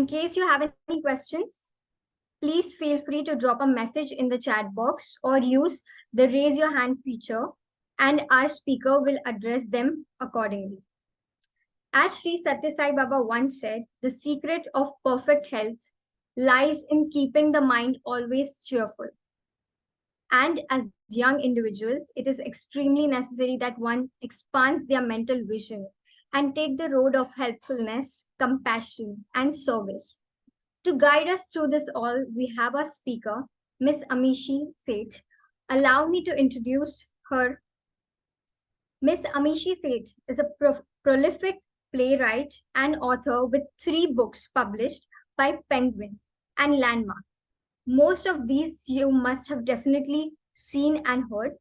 In case you have any questions, please feel free to drop a message in the chat box or use the raise your hand feature, and our speaker will address them accordingly. As Sri Satya Sai Baba once said, the secret of perfect health lies in keeping the mind always cheerful. And as young individuals, it is extremely necessary that one expands their mental vision and take the road of helpfulness, compassion, and service. To guide us through this all, we have our speaker, Miss Amishi Seth. Allow me to introduce her. Miss Amishi Seth is a prolific playwright and author with 3 books published by Penguin and Landmark. Most of these you must have definitely seen and heard.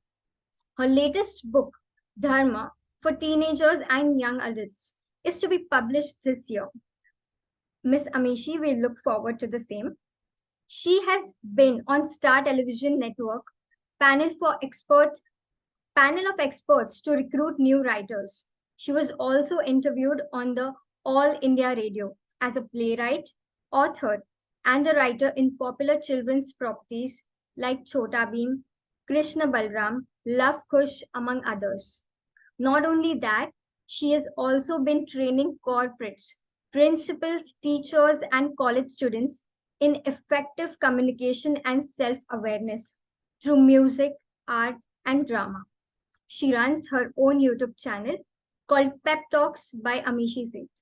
Her latest book, Dharma, for teenagers and young adults, is to be published this year. Miss Amishi, we look forward to the same. She has been on Star Television Network panel for experts panel of experts to recruit new writers. She was also interviewed on the All India Radio as a playwright, author, and the writer in popular children's properties like Chota Bheem, Krishna Balram, Love Kush, among others. Not only that, she has also been training corporates, principals, teachers, and college students in effective communication and self awareness through music, art, and drama. She runs her own YouTube channel called Pep Talks by Amishi Seth.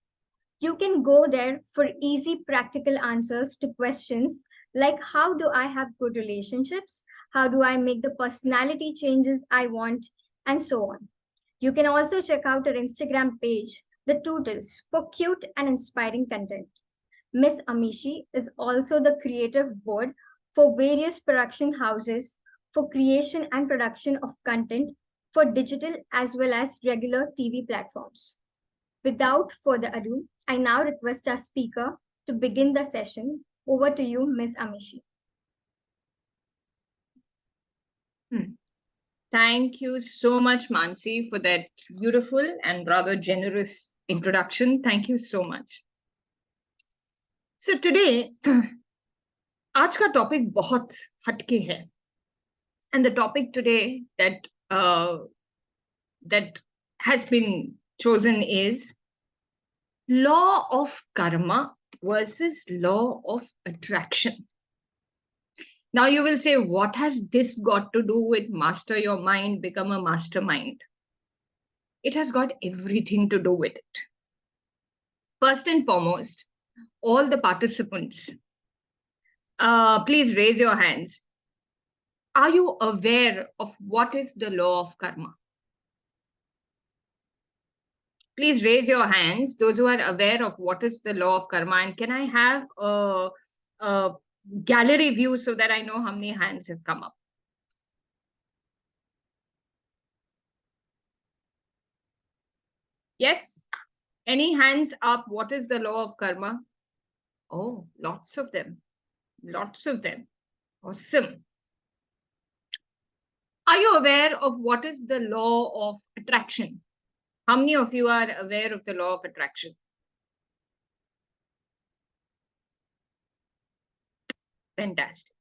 You can go there for easy practical answers to questions like how do I have good relationships? How do I make the personality changes I want? And so on. You can also check out her Instagram page, The Tootles, for cute and inspiring content. Miss Amishi is also the creative board for various production houses for creation and production of content for digital as well as regular TV platforms. Without further ado, I now request our speaker to begin the session. Over to you, Ms. Amishi. Thank you so much, Mansi, for that beautiful and rather generous introduction. Thank you so much. So today, आज का topic बहुत हटके है, and the topic today that has been chosen is law of karma versus law of attraction. Now you will say, what has this got to do with master your mind, become a mastermind? It has got everything to do with it. First and foremost, all the participants, please raise your hands. Are you aware of what is the law of karma? Please raise your hands, those who are aware of what is the law of karma. And can I have a gallery view so that I know how many hands have come up? Yes? Any hands up? What is the law of karma? Oh, lots of them. Lots of them. Awesome. Are you aware of what is the law of attraction? How many of you are aware of the law of attraction? Fantastic.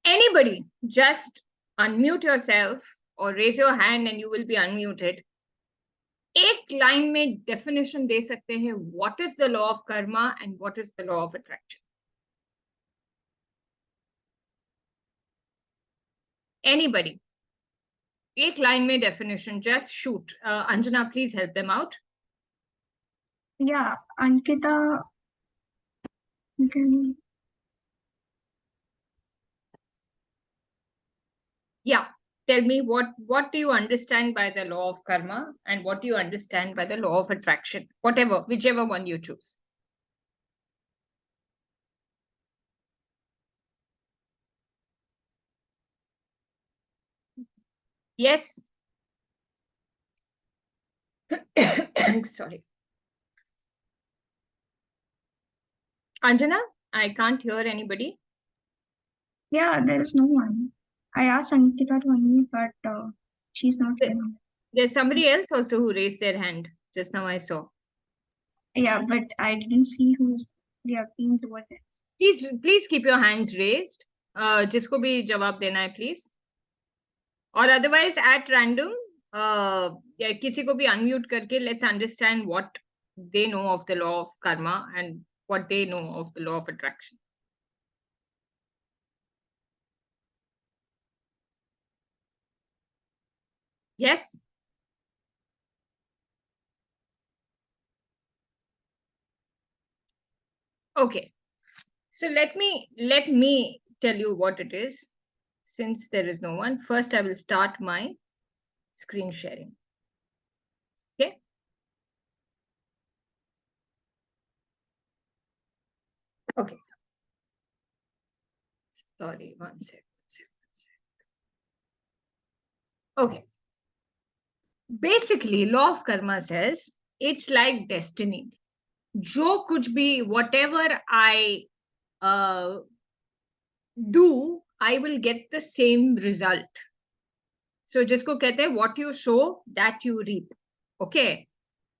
Anybody, just unmute yourself or raise your hand and you will be unmuted. एक line में definition दे सकते हैं what is the law of karma and what is the law of attraction. Anybody? एक line में definition, just shoot. Anjana, please help them out. Yeah, Ankita, you can. Yeah, tell me what do you understand by the law of karma and what do you understand by the law of attraction? Whatever, whichever one you choose. Yes. Sorry. Anjana, I can't hear anybody. Yeah, there is no one. I asked Ankita to unmute, but she's not here. There's somebody else also who raised their hand. Just now I saw. Yeah, but I didn't see who's reacting towards it. Please keep your hands raised. जिसको भी जवाब देना है please. और otherwise at random या किसी को भी unmute करके let's understand what they know of the law of karma and what they know of the law of attraction. Yes. Okay. So let me tell you what it is. Since there is no one, first I will start my screen sharing. Okay. Okay. Sorry, one sec. Okay. Basically, law of karma says it's like destiny. जो कुछ भी whatever I do, I will get the same result. So जिसको कहते हैं what you sow, that you reap. Okay.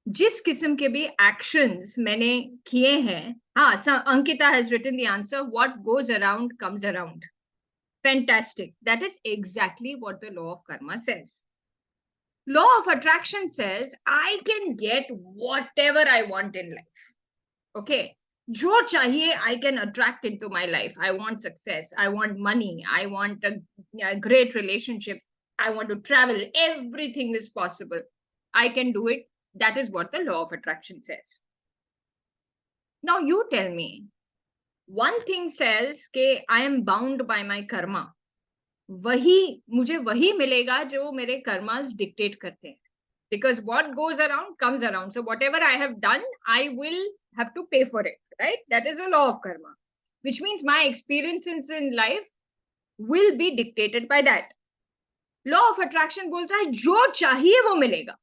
जिस किस्म के भी actions मैंने किए हैं, हाँ, Ankita has written the answer. What goes around comes around. Fantastic. That is exactly what the law of karma says. Law of attraction says I can get whatever I want in life. Okay. जो चाहिए I can attract into my life. I want success. I want money. I want a great relationship. I want to travel. Everything is possible. I can do it. That is what the law of attraction says. Now you tell me. One thing says कि I am bound by my karma. मुझे वही मिलेगा जो मेरे karmas dictate करते हैं. Because what goes around comes around. So whatever I have done, I will have to pay for it, right? That is a law of karma, which means my experiences in life will be dictated by that. Law of attraction बोलता है जो चाहिए वो मिलेगा.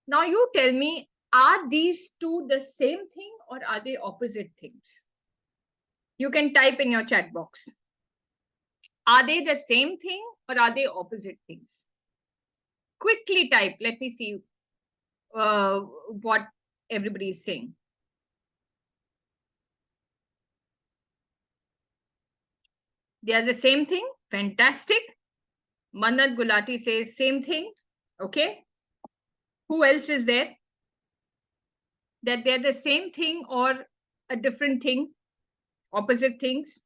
Now you tell me, are these two the same thing or are they opposite things? You can type in your chat box. Are they the same thing or are they opposite things? Quickly type. Let me see what everybody is saying. They are the same thing. Fantastic. Manat Gulati says same thing. Okay. Who else is there? That they're the same thing or a different thing, opposite things.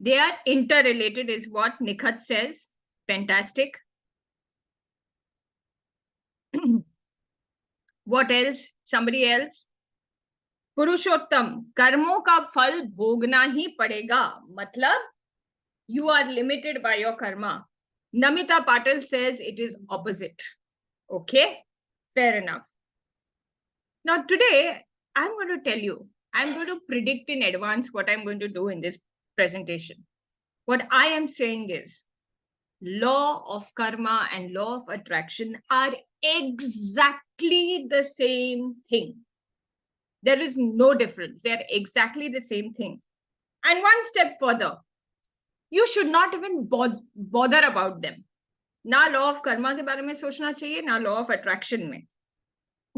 They are interrelated is what Nikhat says. Fantastic. What else? Somebody else? पुरुषोत्तम, कर्मों का फल भोगना ही पड़ेगा. मतलब you are limited by your karma. Namita Patil says it is opposite. Okay, fair enough. Now today, I'm going to tell you, I'm going to predict in advance what I'm going to do in this presentation. What I am saying is, law of karma and law of attraction are exactly the same thing. There is no difference. They're exactly the same thing. And one step further, you should not even bother about them. ना law of Karma के बारे में सोचना चाहिए, ना law of attraction में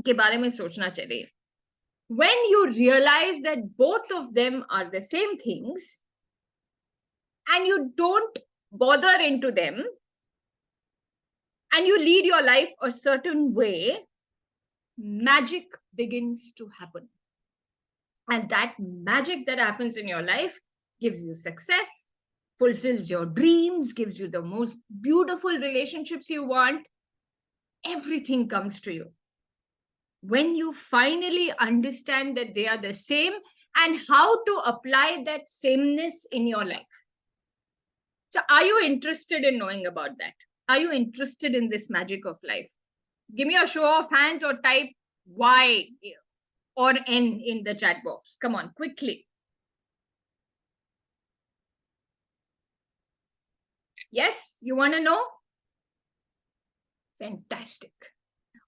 के बारे में सोचना चाहिए. When you realize that both of them are the same things and you don't bother into them and you lead your life a certain way, magic begins to happen. And that magic that happens in your life gives you success, fulfills your dreams, gives you the most beautiful relationships you want. Everything comes to you. When you finally understand that they are the same and how to apply that sameness in your life. So are you interested in knowing about that? Are you interested in this magic of life? Give me a show of hands or type Y or N in the chat box. Come on, quickly. Yes, you want to know? Fantastic.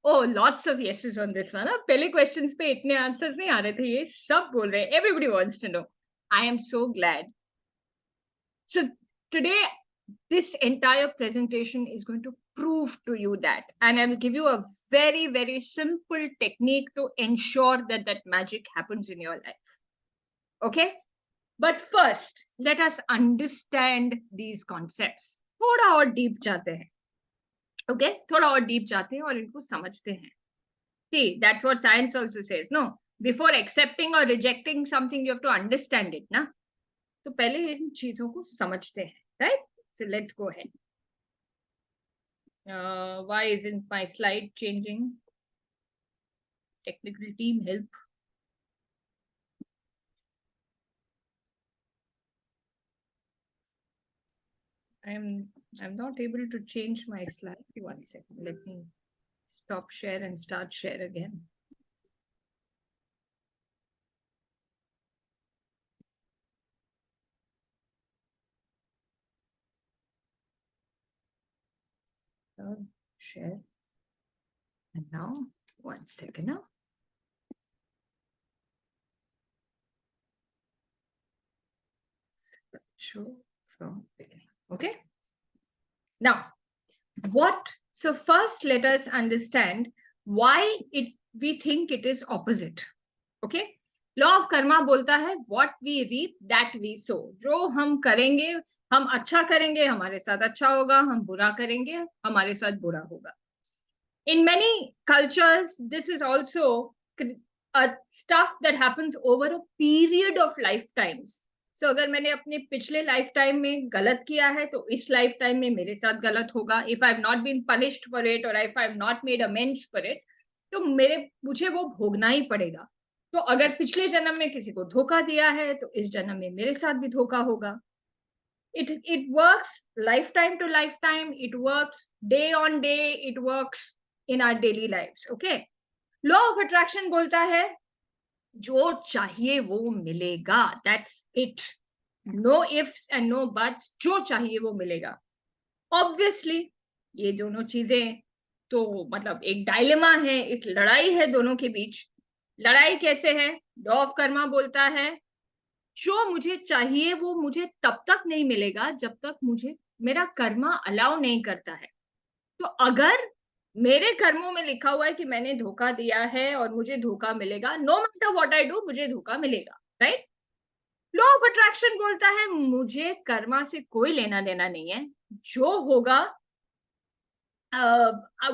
Oh, lots of yeses on this one. पहले questions पे इतने answers नहीं आ रहे थे, ये सब बोल रहे हैं. Everybody wants to know. I am so glad. So today, this entire presentation is going to prove to you that. And I will give you a very, very simple technique to ensure that that magic happens in your life. Okay? But first, let us understand these concepts. थोड़ा और deep जाते हैं. Okay? थोड़ा और deep जाते हैं और इनको समझते हैं. See, that's what science also says. No, before accepting or rejecting something, you have to understand it, ना? तो पहले इन चीजों को समझते हैं, right? So let's go ahead. Why isn't my slide changing? Technical team, help. I'm not able to change my slide. 1 second. Let me stop share and start share again. Share. And now, 1 second now. Show from beginning. Okay. Now, so first let us understand why we think it is opposite. Okay. Law of karma बोलता है what we reap that we sow. जो हम करेंगे, हम अच्छा करेंगे हमारे साथ अच्छा होगा, हम बुरा करेंगे हमारे साथ बुरा होगा. In many cultures this is also a stuff that happens over a period of lifetimes. So अगर मैंने अपने पिछले लाइफ टाइम में गलत किया है तो इस लाइफ टाइम में मेरे साथ गलत होगा. If I have not been punished for it और if I have not made amends for it, तो मुझे वो भोगना ही पड़ेगा. तो अगर पिछले जन्म में किसी को धोखा दिया है तो इस जन्म में मेरे साथ भी धोखा होगा. It works lifetime to lifetime. It works day on day. It works in our daily lives. Okay. Law of attraction बोलता है जो चाहिए वो मिलेगा. That's it. No ifs and no buts. जो चाहिए वो मिलेगा. Obviously ये दोनों चीजें तो मतलब एक डायलेमा है, एक लड़ाई है दोनों के बीच. लड़ाई कैसे है? लॉ ऑफ कर्मा बोलता है जो मुझे चाहिए वो मुझे तब तक नहीं मिलेगा जब तक मुझे मेरा कर्मा अलाउ नहीं करता है. तो अगर मेरे कर्मों में लिखा हुआ है कि मैंने धोखा दिया है और मुझे धोखा मिलेगा, no matter what I do मुझे धोखा मिलेगा, राइट? लॉ ऑफ अट्रैक्शन बोलता है मुझे कर्मा से कोई लेना देना नहीं है. जो होगा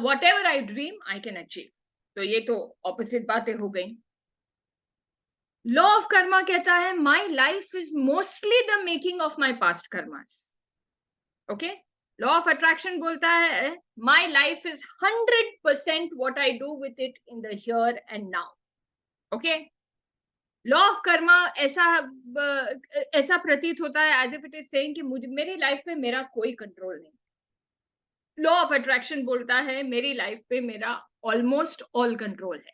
whatever I dream I can achieve. तो ये तो ऑपोजिट बातें हो गई. लॉ ऑफ कर्मा कहता है my life is mostly the making of my past karmas. Okay. Law of attraction बोलता है my life is 100% what I do with it in the here and now. Okay. Law of karma ऐसा प्रतीत होता है as if it is saying कि मुझे मेरी life पे मेरा कोई कंट्रोल नहीं. लॉ ऑफ अट्रैक्शन बोलता है मेरी लाइफ पे मेरा ऑलमोस्ट ऑल कंट्रोल है.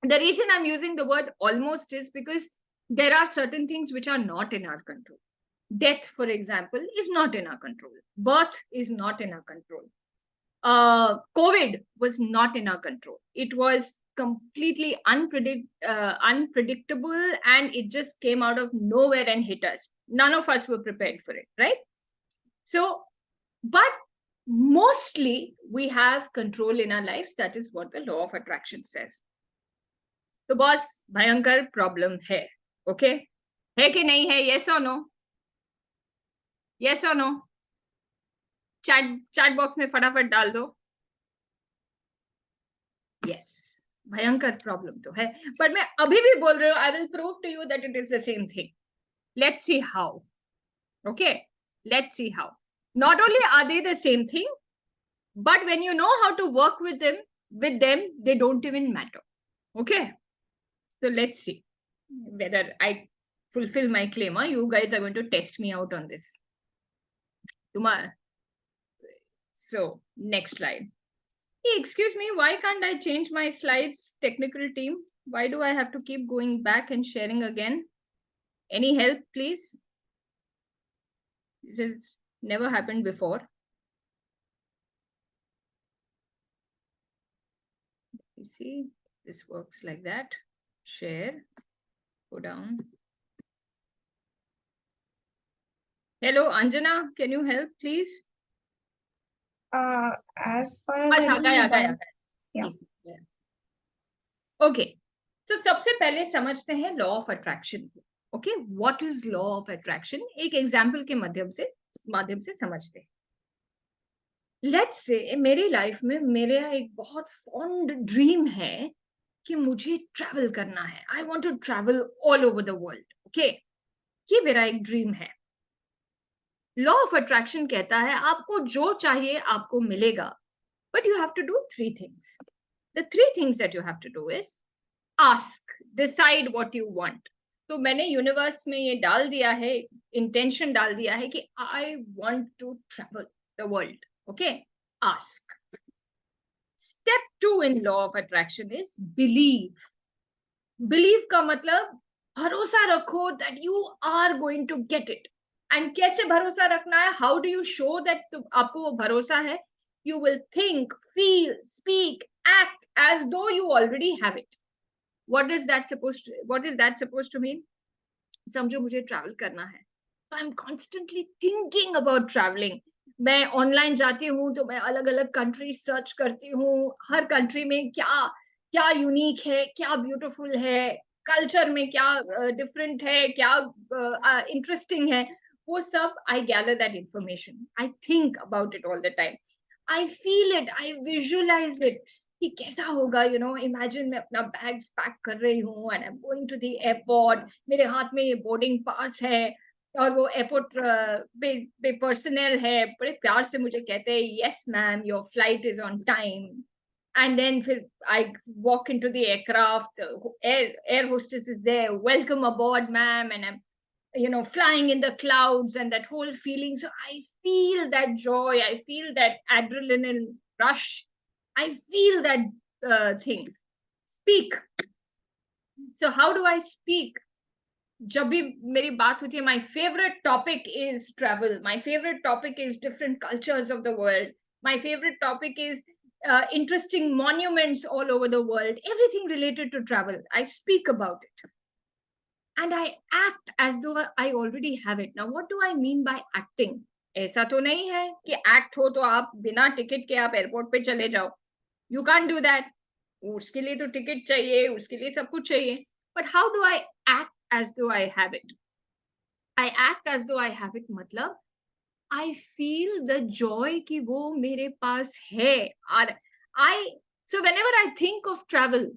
The reason I'm using the word almost is because there are certain things which are not in our control. Death, for example, is not in our control. Birth is not in our control. COVID was not in our control. It was completely unpredictable and it just came out of nowhere and hit us. None of us were prepared for it, right? So, but mostly we have control in our lives. That is what the law of attraction says. तो boss भयंकर problem है. Okay. है कि नहीं है? Yes और no? Yes और no? Chat box में फटाफट डाल दो. यस. भयंकर प्रॉब्लम तो है, पर मैं अभी भी बोल रही हूँ I will prove to you that it is the same thing. Let's see how. Okay. Let's see how. Not only are they the same thing, but when you know how to work with them they don't even matter. Okay. So let's see whether I fulfill my claim. You guys are going to test me out on this. So next slide. Hey, excuse me, why can't I change my slides, technical team? Why do I have to keep going back and sharing again? Any help, please? This has never happened before. You see, this works like that. Share, go down. Hello, Anjana, can you help, please? As far as I अच्छा, know, गया गया yeah. गया ठीक है। Okay, तो सबसे पहले समझते हैं लॉ ऑफ अट्रैक्शन को। Okay, what is law of attraction, एक एग्जांपल के माध्यम से समझते हैं। लेट्स से मेरी लाइफ में मेरा एक बहुत फॉन्ड ड्रीम है कि मुझे ट्रैवल करना है। I want to travel all over the world. Okay, ये मेरा एक ड्रीम है। लॉ ऑफ अट्रैक्शन कहता है आपको जो चाहिए आपको मिलेगा, but you have to do three things. The three things that you have to do is ask, decide what you want. तो मैंने यूनिवर्स में ये डाल दिया है, इंटेंशन डाल दिया है कि I want to travel the world. Okay, ask. Step 2 in law of attraction is believe. Believe का मतलब भरोसा रखो that you are going to get it. And कैसे भरोसा रखना है, how do you show that आपको वो भरोसा है? You will think, feel, speak, act as though you already have it. what is that supposed to mean? समझो मुझे ट्रैवल करना है, तो I am constantly thinking about travelling. मैं ऑनलाइन जाती हूँ तो मैं अलग अलग कंट्री सर्च करती हूँ, हर कंट्री में क्या क्या यूनिक है, क्या ब्यूटीफुल है, कल्चर में क्या डिफरेंट है, क्या इंटरेस्टिंग है, वो सब I gather that information. I think about it all the time, I feel it, I visualize it कि कैसा होगा। इमेजिन मैं अपना बैग्स पैक कर रही हूँ and I am going to the airport, मेरे हाथ में ये बोर्डिंग पास है और वो एयरपोर्ट पे पर्सनल है, बड़े प्यार से मुझे कहते हैं yes ma'am your flight is on time. And then फिर I walk into the aircraft, air hostess is there, welcome aboard ma'am, and I flying in the clouds and that whole feeling. So I feel that joy, I feel that adrenaline rush, I feel that thing. Speak. So how do I speak? जब भी मेरी बात होती है, my favorite topic is travel, my favorite topic is different cultures of the world, my favorite topic is interesting monuments all over the world, everything related to travel, I speak about it. And I act as though I already have it. Now, what do I mean by acting? ऐसा तो नहीं है कि act हो तो आप बिना ticket के आप एयरपोर्ट पे चले जाओ। You can do that. उसके लिए तो टिकट चाहिए, उसके लिए सब कुछ चाहिए। But how do I act as though I have it? I act as though I have it मतलब आई फील द जॉय कि वो मेरे पास है। और I so whenever I think of travel,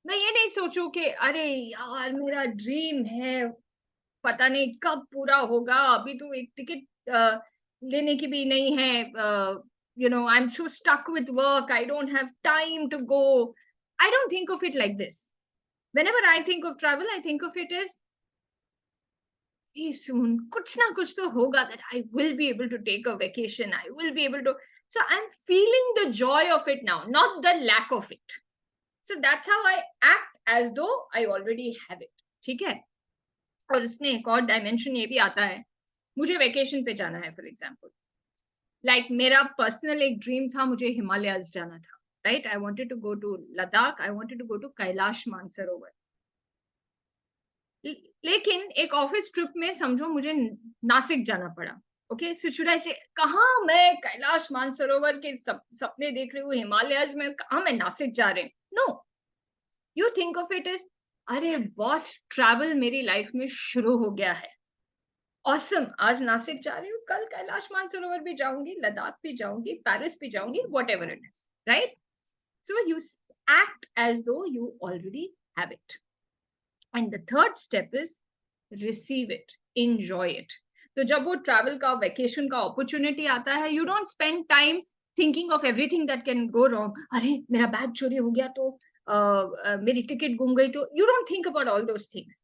मैं ये नहीं सोचूं कि अरे यार मेरा ड्रीम है, पता नहीं कब पूरा होगा, अभी तो एक टिकट लेने की भी नहीं है, I am so stuck with work, I don't have time to go. I don't think of it like this. Whenever I think of travel, I think of it is soon कुछ ना कुछ तो होगा, that I will be able to take a vacation, I will be able to, so I'm feeling the joy of it now, not the lack of it. So that's how I act as though I already have it. ठीक है? और इसमें एक और dimension ये भी आता है, मुझे वेकेशन पे जाना है फॉर एग्जाम्पल, लाइक मेरा पर्सनल एक ड्रीम था, मुझे हिमालयाज जाना था, right? I wanted to go to Ladakh, I wanted to go to Kailash Mansarovar. लेकिन एक ऑफिस ट्रिप में समझो मुझे नासिक जाना पड़ा। ओके, सो शुड आई से कहा मैं कैलाश मानसरोवर के सपने देख रही हूँ, हिमालयज में, कहा मैं नासिक जा रही हूँ? No, you think of it is अरे बॉस ट्रैवल मेरी लाइफ में शुरू हो गया है, ऑसम, आज नासिक जा रही हूँ, कल कैलाश मानसरोवर भी जाऊंगी, लद्दाख भी जाऊंगी, पेरिस भी जाऊंगी, whatever it is, right? So you act as though you already have it. And the third step is receive it, enjoy it. तो जब वो ट्रैवल का, वेकेशन का अपॉर्चुनिटी आता है, you don't spend time thinking of everything that can go wrong. अरे मेरा bag चोरी हो गया तो, मेरी टिकट गुम गई तो, you don't think about all those things.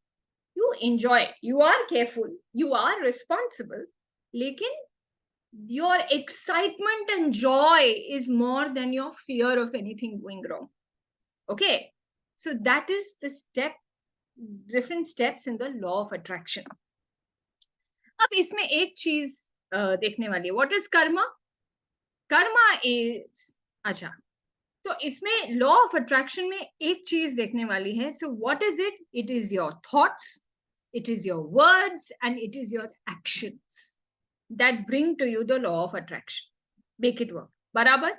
You enjoy, you are careful, you are responsible, लेकिन your excitement and joy is more than your fear of anything going wrong. Okay, so that is the different steps in the law of attraction. अब इसमें एक चीज देखने वाली है, what is Karma? Karma is, अच्छा, तो इसमें लॉ ऑफ अट्रैक्शन में एक चीज देखने वाली है। So what is it? It is your thoughts, it is your words and it is your actions that bring to you the law of attraction, make it work. बराबर?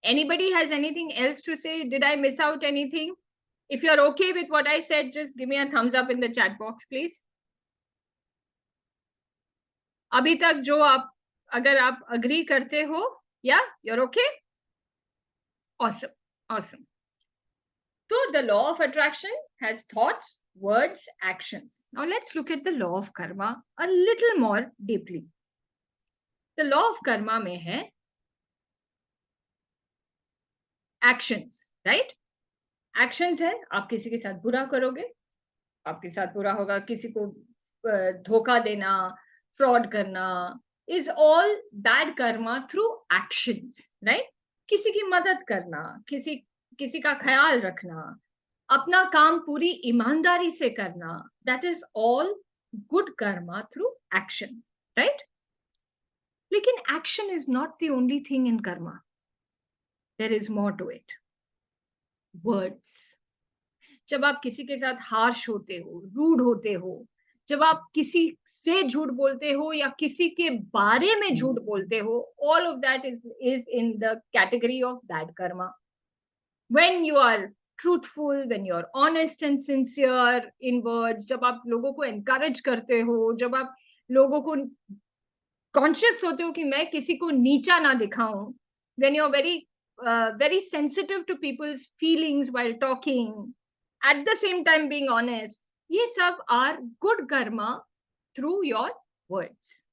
Anybody has anything else to say? Did I miss out anything? If you're okay with what I said, just give me a thumbs up in the chat box, please. अभी तक जो आप, अगर आप agree करते हो, yeah, you're okay? Awesome, awesome. So the law of attraction has thoughts, words, actions. Now let's look at the law of karma a little more deeply. The law of karma में है actions, right? Actions है, आप किसी के साथ बुरा करोगे, आपके साथ बुरा होगा, किसी को धोखा देना, fraud करना, is all bad karma through actions, right? किसी की मदद करना, किसी का ख्याल रखना, अपना काम पूरी ईमानदारी से करना, that is all good karma through action, right? लेकिन action is not the only thing in karma. There is more to it. Words. जब आप किसी के साथ हार्श होते हो, रूड होते हो, जब आप किसी से झूठ बोलते हो या किसी के बारे में झूठ बोलते हो, all of that is in the category of bad karma. When you are truthful, when you are honest and sincere in words, जब आप लोगों को encourage करते हो, जब आप लोगों को conscious होते हो कि मैं किसी को नीचा ना दिखाऊं, when you're very sensitive to people's feelings while talking, at the same time being honest, ये सब are good karma through your words.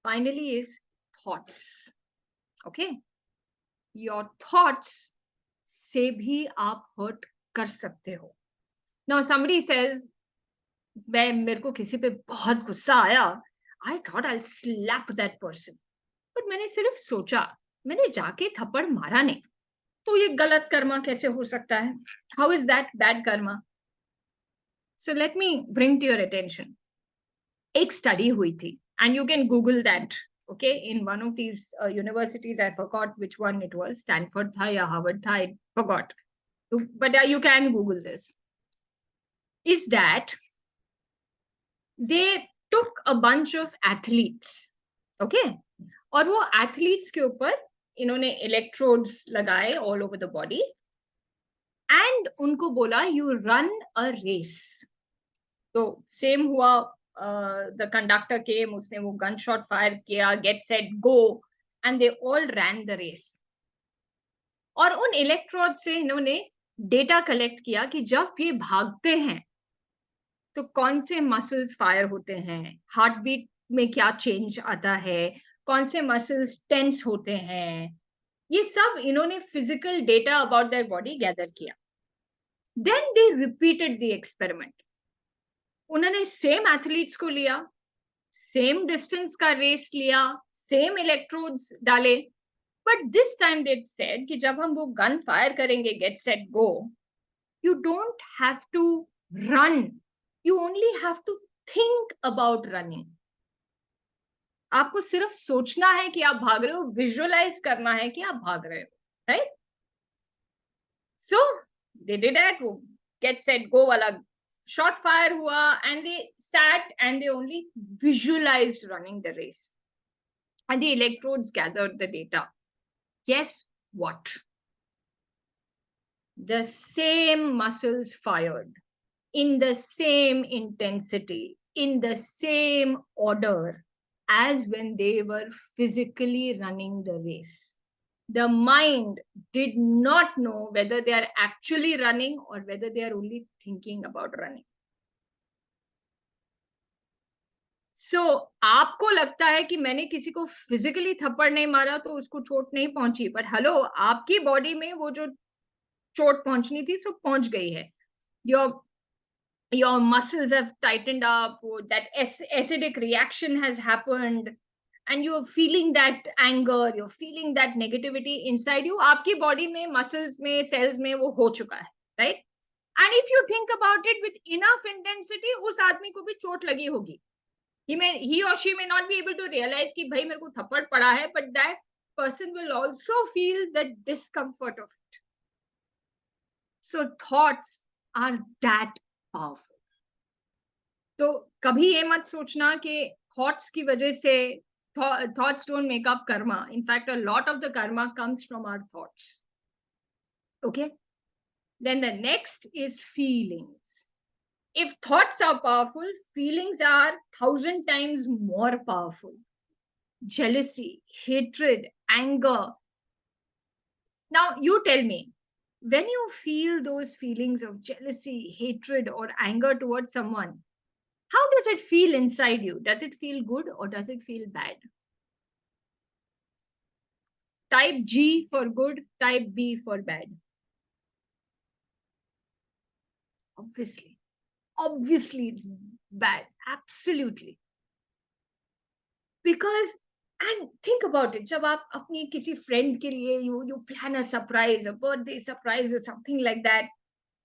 Finally is thoughts. Okay? Your thoughts से भी आप hurt कर सकते हो. Now somebody says, मेरे को किसी पे बहुत गुस्सा आया, I thought I'll slap that person. But मैंने सिर्फ सोचा, मैंने जाके थप्पड़ मारा नहीं. तो ये गलत कर्मा कैसे हो सकता है? How is that bad karma? So let me bring to your attention. एक study हुई थी, and you can Google that. Okay, in one of these universities, I forgot which one it was, Stanford था या Harvard था, I forgot. But you can Google this. Is that they took a bunch of athletes, okay? और वो athletes के ऊपर इन्होंने electrodes लगाए all over the body, and उनको बोला you run a race. तो same हुआ, the conductor came, उसने वो gunshot fire किया, get set go, and they all ran the race. और उन electrodes से इन्होंने data collect किया कि जब ये भागते हैं तो कौन से मसल्स फायर होते हैं, हार्ट बीट में क्या चेंज आता है, कौन से मसल्स टेंस होते हैं, ये सब इन्होंने physical data about their body gather किया. Then they repeated the experiment. उन्होंने सेम एथलीट्स को लिया, सेम डिस्टेंस का रेस लिया, सेम इलेक्ट्रोड्स डाले, but this time they said कि जब हम वो गन फायर करेंगे, get set go, you don't have to run, you only have to think about running. आपको सिर्फ सोचना है कि आप भाग रहे हो, विजुअलाइज करना है कि आप भाग रहे हो, right? So they did that, वो गेट सेट गो वाला शॉट फायर हुआ, and they sat and they only visualized running the race, and the electrodes gathered the data. Guess what? The same muscles fired in the same intensity, in the same order as when they were physically running the race. The mind did not know whether they are actually running or whether they are only thinking about running. So, आपको लगता है कि मैंने किसी को physically थप्पड़ नहीं मारा तो उसको चोट नहीं पहुंची, बट हेलो, आपकी बॉडी में वो जो चोट पहुंचनी थी सो पहुंच गई है. Your muscles have tightened up, that acidic reaction has happened, and you're feeling that anger, you're feeling that negativity inside you. आपकी body में, muscles में, cells में वो हो चुका है, right? And if you think about it with enough intensity, उस आदमी को भी चोट लगी होगी. He or she may not be able to realize कि भाई मेरे को थप्पड़ पड़ा है, but that person will also feel the discomfort of it. So thoughts are that powerful. तो कभी ये मत सोचना कि थॉट्स की वजह से thoughts don't make up karma. In fact, a lot of the karma comes from our thoughts. Okay. Then the next is feelings. If thoughts are powerful, feelings are 1,000 times more powerful. Jealousy, hatred, anger. Now, you tell me, when you feel those feelings of jealousy, hatred, or anger towards someone, how does it feel inside you? Does it feel good or does it feel bad? Type G for good, type B for bad. Obviously it's bad. Absolutely. Because, and think about it, जब आप अपनी किसी friend के लिए you plan a surprise, a birthday surprise or something like that,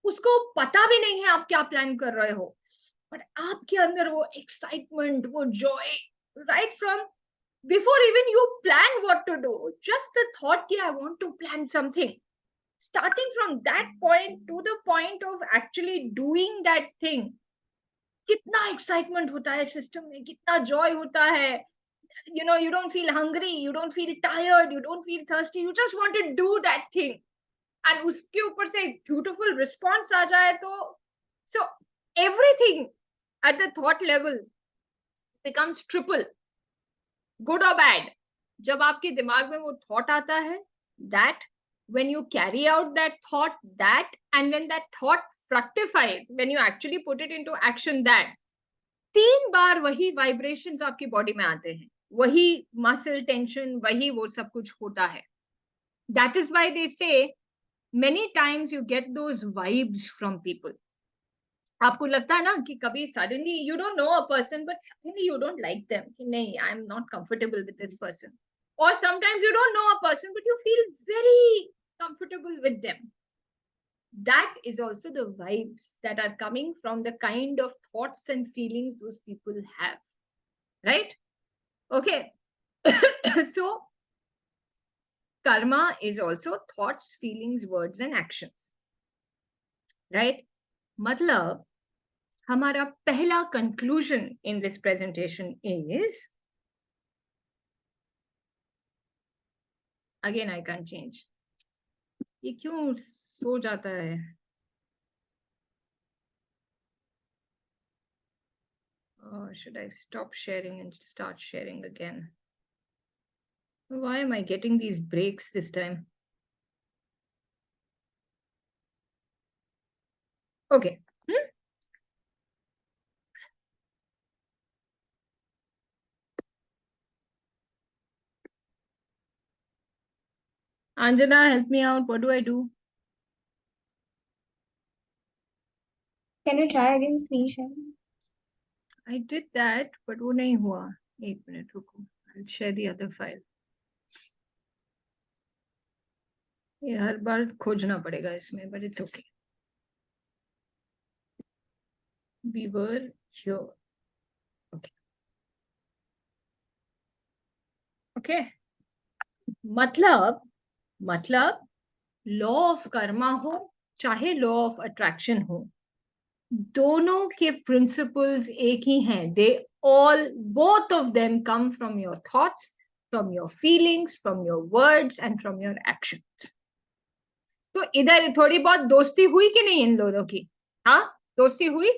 उसको पता भी नहीं है आप क्या plan कर रहे हो, but आपके अंदर वो excitement, वो joy, right from before even you plan what to do, just the thought कि I want to plan something, starting from that point to the point of actually doing that thing, कितना excitement होता है system में, कितना joy होता है. You know, you don't feel hungry, you don't feel tired, you don't feel thirsty, you just want to do that thing. And उसके ऊपर से beautiful response आ जाए तो, so everything at the thought level becomes triple, good or bad. जब आपके दिमाग में वो thought आता है, that when you carry out that thought, that, and when that thought fructifies, when you actually put it into action, that 3 बार वही vibrations आपकी body में आते हैं, वही muscle tension, वही वो सब कुछ होता है. That is why they say many times you get those vibes from people. आपको लगता है ना कि कभी suddenly you don't know a person but suddenly you don't like them, कि नहीं, I am not comfortable with this person. Or sometimes you don't know a person but you feel very comfortable with them. That is also the vibes that are coming from the kind of thoughts and feelings those people have. Right? Okay. So, karma is also thoughts, feelings, words, and actions. Right? Matlab, हमारा पहला conclusion in this presentation is, again I can't change. ये क्यों सो जाता है? Should I stop sharing and start sharing again? Why am I getting these breaks this time? Okay. Anjana, help me out. What do I do? Can you try again screen sharing? I did that, but वो नहीं हुआ. एक minute रुको. I'll share the other file. ये हर बार खोजना पड़ेगा इसमें, but it's okay. We were here. Okay. Okay. मतलब लॉ ऑफ कर्मा हो चाहे लॉ ऑफ अट्रैक्शन हो, दोनों के प्रिंसिपल्स एक ही हैं. They all, both of them come from your thoughts, from your feelings, from your words and from your actions. तो इधर थोड़ी बहुत दोस्ती हुई कि नहीं इन दोनों की? हाँ, दोस्ती हुई?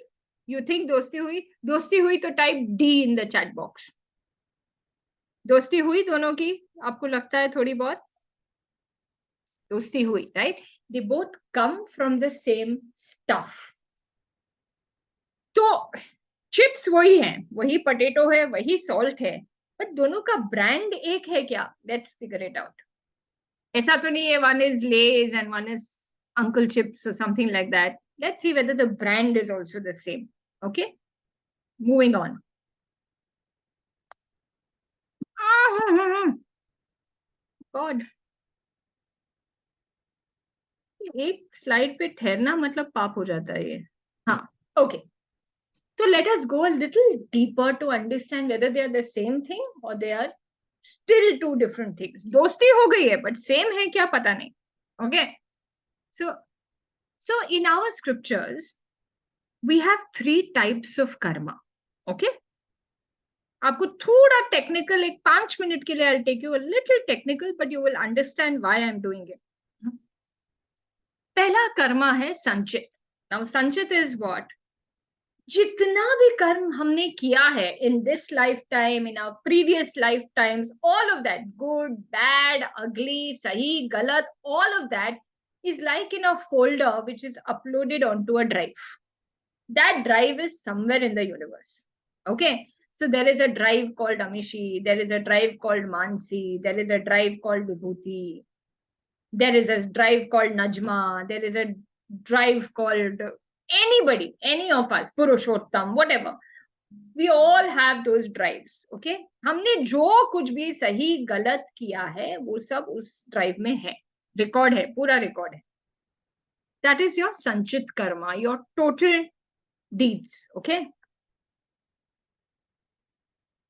यू थिंक दोस्ती हुई? दोस्ती हुई तो type D in the chat box. दोस्ती हुई दोनों की? आपको लगता है थोड़ी बहुत दोस्ती हुई, right? They both come from the same stuff. तो चिप्स वही है, वही पोटैटो है, वही सॉल्ट है, बट दोनों का ब्रांड एक है क्या? Let's figure it out. ऐसा तो नहीं है one is Lay's and one is uncle chips और something like that. Let's see whether the brand is also the same. Okay, moving on. God, एक स्लाइड पे ठहरना मतलब पाप हो जाता है ये. हाँ, okay. So let us go a little deeper to understand whether they are the same thing or they are still two different things. दोस्ती हो गई है but same है क्या पता नहीं. Okay. So in our scriptures we have 3 types of karma. Okay. आपको थोड़ा टेक्निकल, एक 5 मिनट के लिए I take you a little technical, but you will understand why I am doing it. पहला कर्मा है संचित. नाउ संचित इज व्हाट? जितना भी कर्म हमने किया है in this lifetime, in our previous lifetimes, all of that, good bad ugly सही गलत, all of that is like in a folder which is uploaded onto a drive. That drive is somewhere in the universe. Okay, so there is a drive called Amishi, there is a drive called Mansi, there is a drive called Vibhuti, there is a drive called Najma, there is a drive called anybody, any of us, Purushottam, whatever. We all have those drives. Okay, हमने जो कुछ भी सही गलत किया है वो सब उस ड्राइव में है, रिकॉर्ड है, पूरा रिकॉर्ड है. That is your sanchit karma, your total deeds. Okay,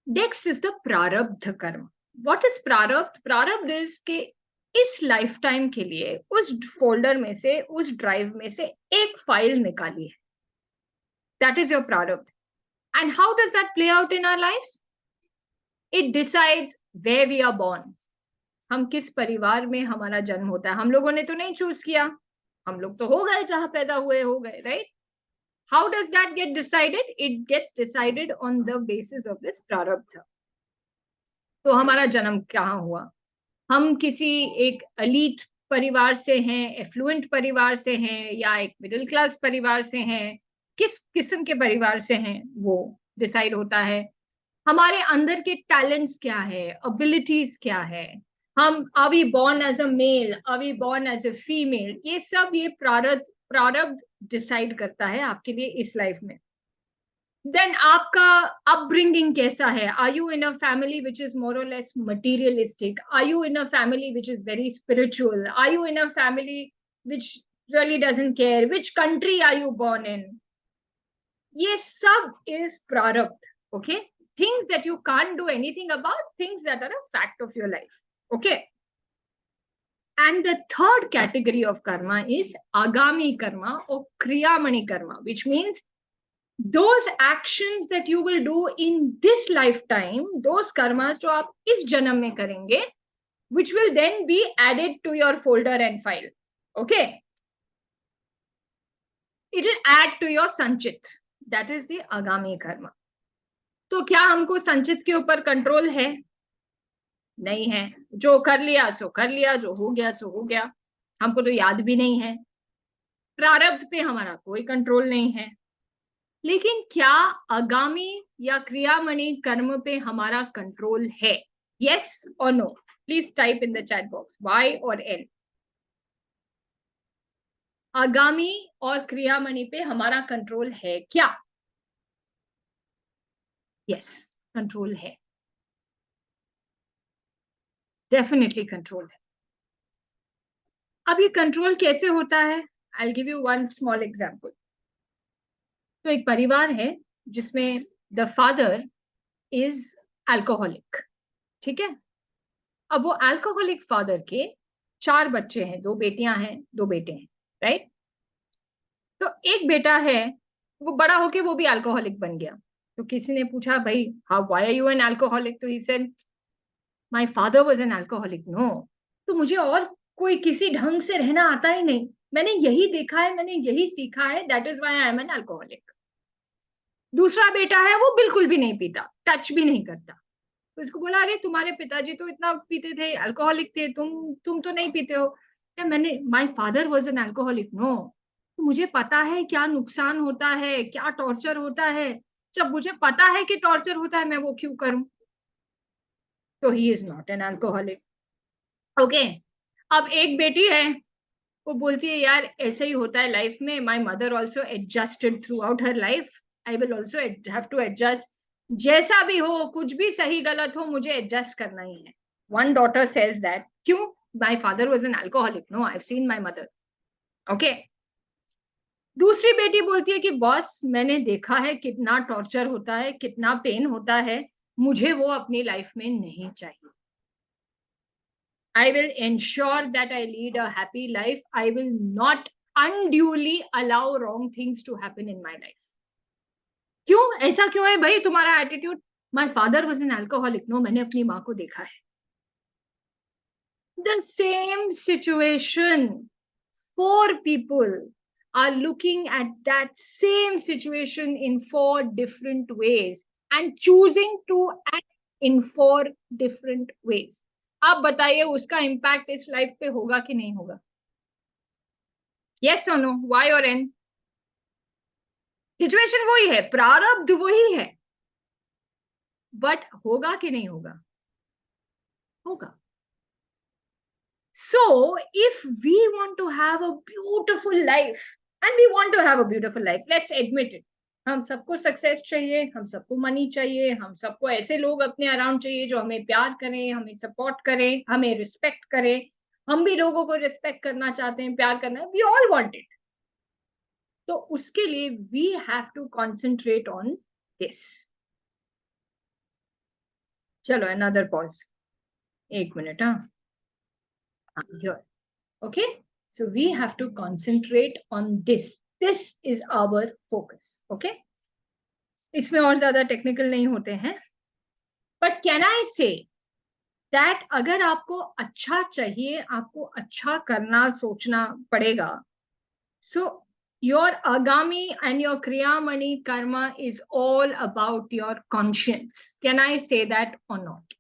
next is the prarabdha karma. What is prarabdha? Prarabdha is के इस लाइफ टाइम के लिए उस फोल्डर में से, उस ड्राइव में से एक फाइल निकाली है. That is your prarabdha. And how does that play out in our lives? It decides where we are born. हम किस परिवार में हमारा जन्म होता है. हम लोगों ने तो नहीं चूज किया, हम लोग तो हो गए, जहां पैदा हुए हो गए, right? How does that get decided? It gets decided on the basis of this prarabdha. तो हमारा जन्म कहाँ हुआ? हम किसी एक elite परिवार से हैं, एफ्लुएंट परिवार से हैं, या एक मिडिल क्लास परिवार से हैं, किस किस्म के परिवार से हैं वो डिसाइड होता है. हमारे अंदर के टैलेंट्स क्या है, एबिलिटीज क्या है, हम are we born as a male, are we born as a female, ये सब ये प्रारब्ध डिसाइड करता है आपके लिए इस लाइफ में. देन आपका अपब्रिंगिंग कैसा है? Are you in a family which is more or less materialistic? Are you in a family which is very spiritual? Are you in a family which really doesn't care? Which country are you born in? ये सब is prarabdha. Okay, things that you can't do anything about, things that are a fact of your life. Okay, and the third category of karma is agami karma or kriyamani karma, which means those actions that you will do in this lifetime, those karmas जो आप इस जन्म में करेंगे, which will then be added to your folder and file. Okay, it will add to your sanchit. That is the agami karma. तो क्या हमको संचित के ऊपर कंट्रोल है? नहीं है. जो कर लिया सो कर लिया, जो हो गया सो हो गया, हमको तो याद भी नहीं है. प्रारब्ध पे हमारा कोई कंट्रोल नहीं है. लेकिन क्या आगामी या क्रियामणि कर्म पे हमारा कंट्रोल है? यस और no? Please type in the chat box Y और एन. आगामी और क्रियामणि पे हमारा कंट्रोल है क्या? यस, कंट्रोल है, डेफिनेटली कंट्रोल है. अब ये कंट्रोल कैसे होता है? I give you one small example. तो एक परिवार है जिसमें द फादर इज अल्कोहलिक. ठीक है, अब वो अल्कोहलिक फादर के 4 बच्चे हैं, 2 बेटियां हैं, 2 बेटे हैं, राइट? तो एक बेटा है, वो बड़ा होके वो भी अल्कोहलिक बन गया. तो किसी ने पूछा, भाई how why are you an alcoholic? तो he said my father was an alcoholic. No, तो मुझे और कोई किसी ढंग से रहना आता ही नहीं, मैंने यही देखा है, मैंने यही सीखा है, that is why I M an alcoholic. दूसरा बेटा है, वो बिल्कुल भी नहीं पीता, टच भी नहीं करता. तो इसको बोला, अरे तुम्हारे पिताजी तो इतना पीते थे, अल्कोहलिक थे, तुम तो नहीं पीते हो. क्या मैंने my father was an alcoholic? No. तो मुझे पता है क्या नुकसान होता है, क्या टॉर्चर होता है. जब मुझे पता है कि टॉर्चर होता है, मैं वो क्यों करूं? तो he is not an alcoholic. Okay, अब एक बेटी है, वो बोलती है, यार ऐसे ही होता है लाइफ में, my mother also adjusted throughout her life, I will also have to adjust. जैसा भी हो, कुछ भी सही गलत हो, मुझे एडजस्ट करना ही है. One daughter says that. क्यों? My father was an alcoholic. No, I have seen my mother. Okay. दूसरी बेटी बोलती है कि बॉस, मैंने देखा है कितना टॉर्चर होता है, कितना पेन होता है, मुझे वो अपनी लाइफ में नहीं चाहिए. I will ensure that I lead a happy life. I will not unduly allow wrong things to happen in my life. क्यों? ऐसा क्यों है भाई तुम्हारा attitude? My father was an alcoholic. No, मैंने अपनी माँ को देखा है. The same situation. 4 people are looking at that same situation in 4 different ways and choosing to act in 4 different ways. आप बताइए उसका impact इस लाइफ पे होगा कि नहीं होगा? Yes or no? Y or N? Situation वही है, प्रारब्ध वही है, बट होगा कि नहीं होगा? होगा. So, if we want to have a beautiful life, and we want to have a beautiful life, let's admit it. हम सबको सक्सेस चाहिए, हम सबको मनी चाहिए, हम सबको ऐसे लोग अपने अराउंड चाहिए जो हमें प्यार करें, हमें सपोर्ट करें, हमें रिस्पेक्ट करें. हम भी लोगों को रिस्पेक्ट करना चाहते हैं, प्यार करना है. We all want it. तो उसके लिए we have to concentrate on this. चलो another pause. 1 minute. Here. Okay, so we have to concentrate on this. This is our focus. Okay, इसमें और ज्यादा टेक्निकल नहीं होते हैं. But can I say that अगर आपको अच्छा चाहिए, आपको अच्छा करना सोचना पड़ेगा. सो your agami and your kriyamani karma is all about your conscience. Can I say that or not?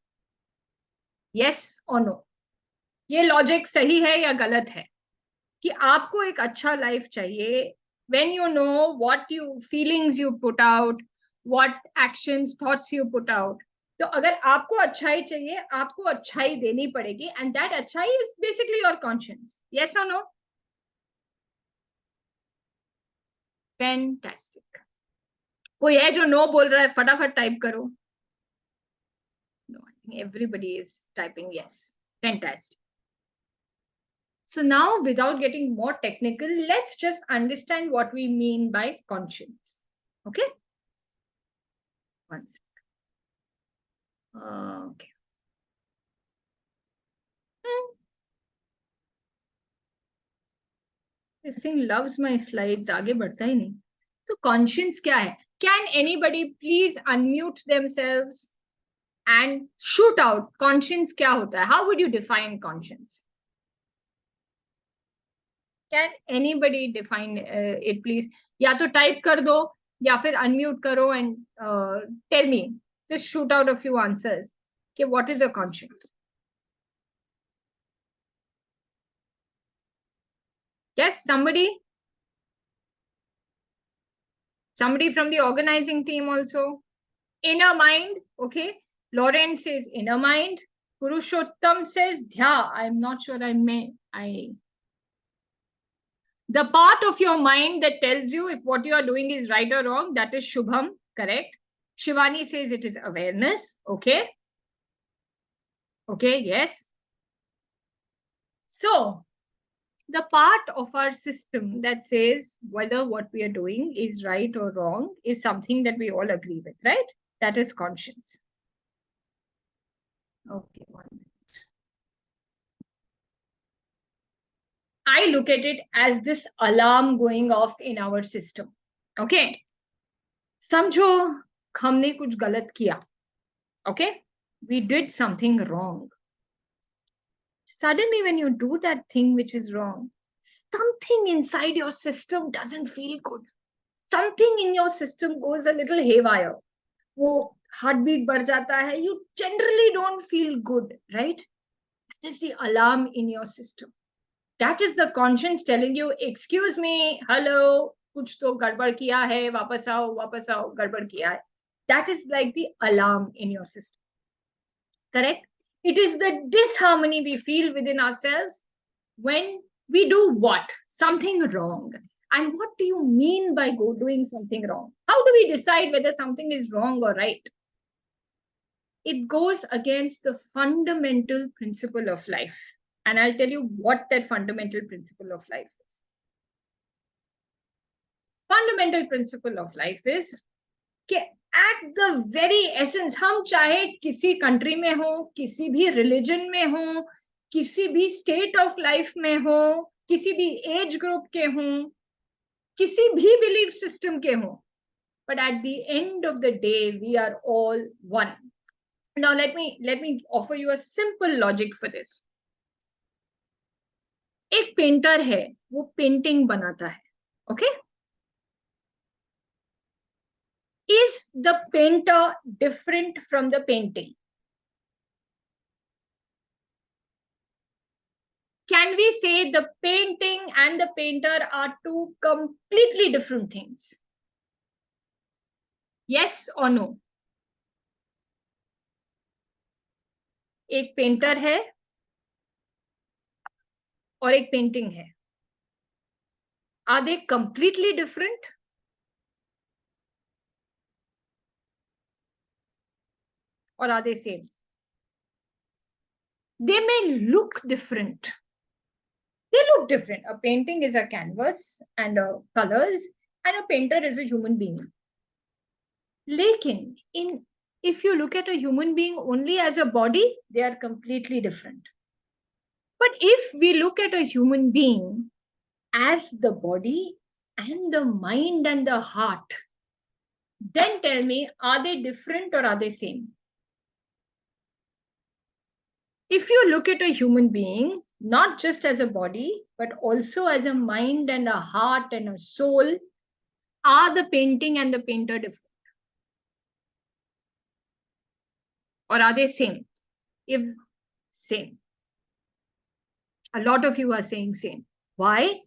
Yes or no? ये लॉजिक सही है या गलत है कि आपको एक अच्छा लाइफ चाहिए when you know what you feelings you put out, what actions thoughts you put out. तो अगर आपको अच्छाई चाहिए, आपको अच्छाई देनी पड़ेगी, and that अच्छाई is basically your conscience. Yes or no? Fantastic. कोई है जो नो बोल रहा है? फटाफट टाइप करो. No, I think everybody is typing yes. Fantastic. So now, without getting more technical, let's just understand what we mean by conscience. Okay? One second. Okay. This thing loves my slides. आगे बढ़ता ही नहीं. So conscience क्या है? Can anybody please unmute themselves and shoot out conscience क्या होता है? How would you define conscience? Can anybody define it please? या तो type कर दो या फिर unmute करो and tell me. Just shoot out a few answers. Okay, what is a conscience? Yes, somebody? Somebody from the organizing team also? Inner mind, okay. Lawrence says inner mind. Purushottam says dhya. I'm not sure the part of your mind that tells you if what you are doing is right or wrong, that is Shubham, correct. Shivani says it is awareness, okay. Okay, yes. So, the part of our system that says whether what we are doing is right or wrong is something that we all agree with, right? That is conscience. Okay, 1 minute. I look at it as this alarm going off in our system. Okay. समझो हमने कुछ गलत किया. Okay. We did something wrong. Suddenly when you do that thing which is wrong, something inside your system doesn't feel good. Something in your system goes a little haywire. वो heartbeat बढ़ जाता है. You generally don't feel good, right? That is the alarm in your system. That is the conscience telling you, excuse me, hello, कुछ तो गड़बड़ किया है, वापस आओ, गड़बड़ किया है. That is like the alarm in your system. Correct? It is the disharmony we feel within ourselves when we do what? Something wrong. And what do you mean by doing something wrong? How do we decide whether something is wrong or right? It goes against the fundamental principle of life. And I'll tell you what that fundamental principle of life is. Fundamental principle of life is कि at the very essence, हम चाहे किसी country में हो, किसी भी religion में हो, किसी भी state of life में हो, किसी भी age group के हो, किसी भी belief system के हो, but at the end of the day, we are all one. Now, let me offer you a simple logic for this. एक पेंटर है, वो पेंटिंग बनाता है, okay? Is the painter different from the painting? Can we say the painting and the painter are two completely different things? Yes or no? एक painter है और एक painting है. Are they completely different? Or are they same? They may look different. They look different. A painting is a canvas and colors, and a painter is a human being. Lekin, if you look at a human being only as a body, they are completely different. But if we look at a human being as the body and the mind and the heart, then tell me, are they different or are they same? If you look at a human being, not just as a body, but also as a mind and a heart and a soul, are the painting and the painter different? Or are they same? If same. A lot of you are saying same. Why?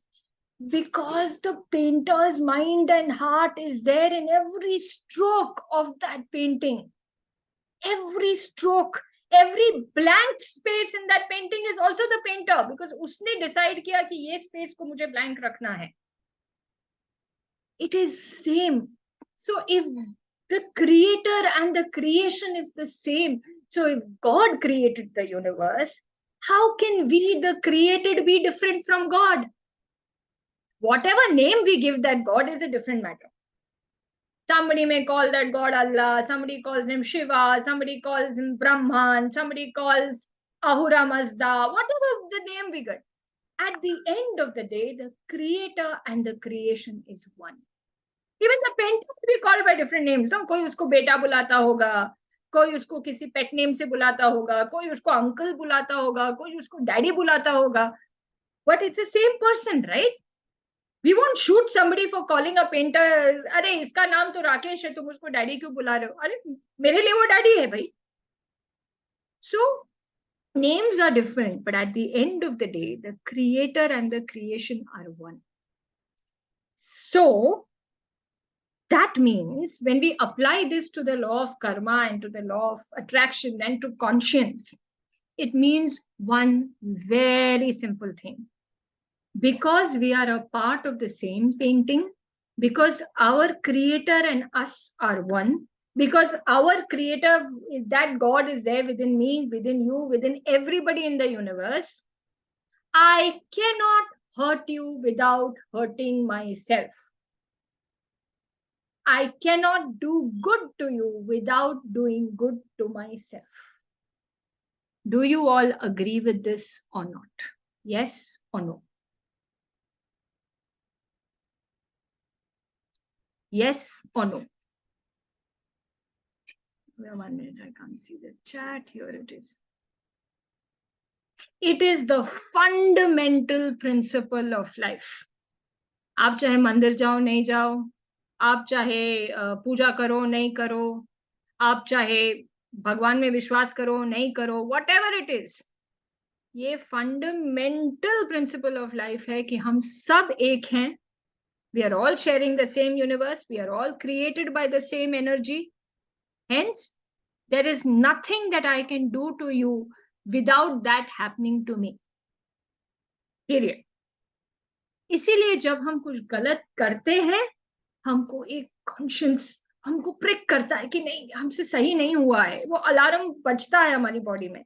Because the painter's mind and heart is there in every stroke of that painting. Every stroke, every blank space in that painting is also the painter, because उसने decide किया कि ये space को मुझे blank रखना है. It is same. So if the creator and the creation is the same, so if God created the universe, how can we, the created, be different from God? Whatever name we give that God is a different matter. Somebody may call that God Allah, somebody calls him Shiva, somebody calls him Brahman, somebody calls Ahura Mazda, whatever the name we get. At the end of the day, the creator and the creation is one. Even the painter will be called by different names. No? कोई उसको बेटा बुलाता होगा, कोई उसको किसी pet name से बुलाता होगा, कोई उसको अंकल बुलाता होगा, कोई उसको डैडी बुलाता होगा. But it's the same person, right? We won't shoot somebody for calling a painter, अरे इसका नाम तो राकेश है, तुम उसको डैडी क्यों बुला रहे हो? अरे मेरे लिए वो डैडी है भाई. So names are different, but at the end of the day, the creator and the creation are one. So that means when we apply this to the law of karma and to the law of attraction and to conscience, it means one very simple thing. Because we are a part of the same painting, because our creator and us are one, because our creator, that God is there within me, within you, within everybody in the universe, I cannot hurt you without hurting myself. I cannot do good to you without doing good to myself. Do you all agree with this or not? Yes or no? Yes or no? 1 minute, I can't see the chat. Here it is. It is the fundamental principle of life. आप चाहे मंदिर जाओ नहीं जाओ, आप चाहे पूजा करो नहीं करो, आप चाहे भगवान में विश्वास करो नहीं करो, whatever it is, ये fundamental principle of life है कि हम सब एक हैं. We are all sharing the same universe. We are all created by the same energy. Hence, there is nothing that I can do to you without that happening to me. Period. इसीलिए जब हम कुछ गलत करते हैं, हमको एक conscience हमको प्रिक करता है कि नहीं, हमसे सही नहीं हुआ है. वो अलार्म बजता है हमारी बॉडी में.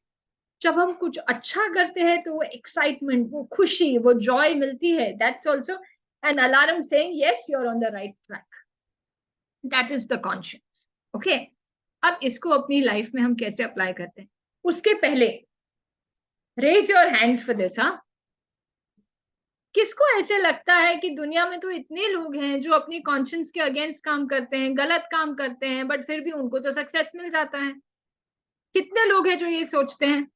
जब हम कुछ अच्छा करते हैं तो वो एक्साइटमेंट, वो खुशी, वो जॉय मिलती है. That's also an alarm saying, yes, you're on the right track. That is the conscience. Okay? अब इसको अपनी लाइफ में हम कैसे अप्लाई करते हैं, उसके पहले raise your hands for this. किसको ऐसे लगता है कि दुनिया में तो इतने लोग हैं जो अपनी कॉन्शियंस के अगेंस्ट काम करते हैं, गलत काम करते हैं, बट फिर भी उनको तो सक्सेस मिल जाता है? कितने लोग हैं जो ये सोचते हैं,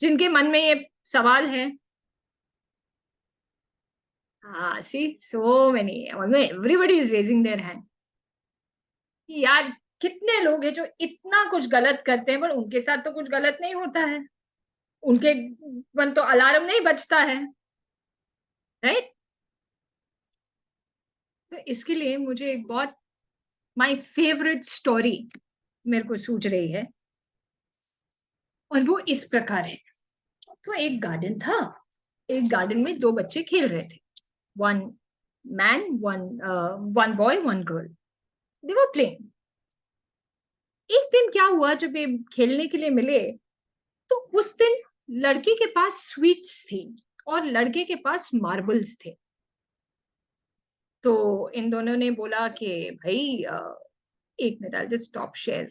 जिनके मन में ये सवाल है? हाँ, see, so many, everybody is raising their hand. यार, कितने लोग हैं जो इतना कुछ गलत करते हैं, पर उनके साथ तो कुछ गलत नहीं होता है, उनके मन तो अलार्म नहीं बजता है, राइट? तो इसके लिए मुझे एक बहुत माय फेवरेट स्टोरी मेरे को सूझ रही है, और वो इस प्रकार है। तो एक गार्डन था, एक गार्डन में दो बच्चे खेल रहे थे, one man, one boy, one girl, they were playing. एक दिन क्या हुआ, जब ये खेलने के लिए मिले, तो उस दिन लड़की के पास स्वीट्स थी और लड़के के पास मार्बल्स थे। तो इन दोनों ने बोला कि भाई, एक minute, I just stop share.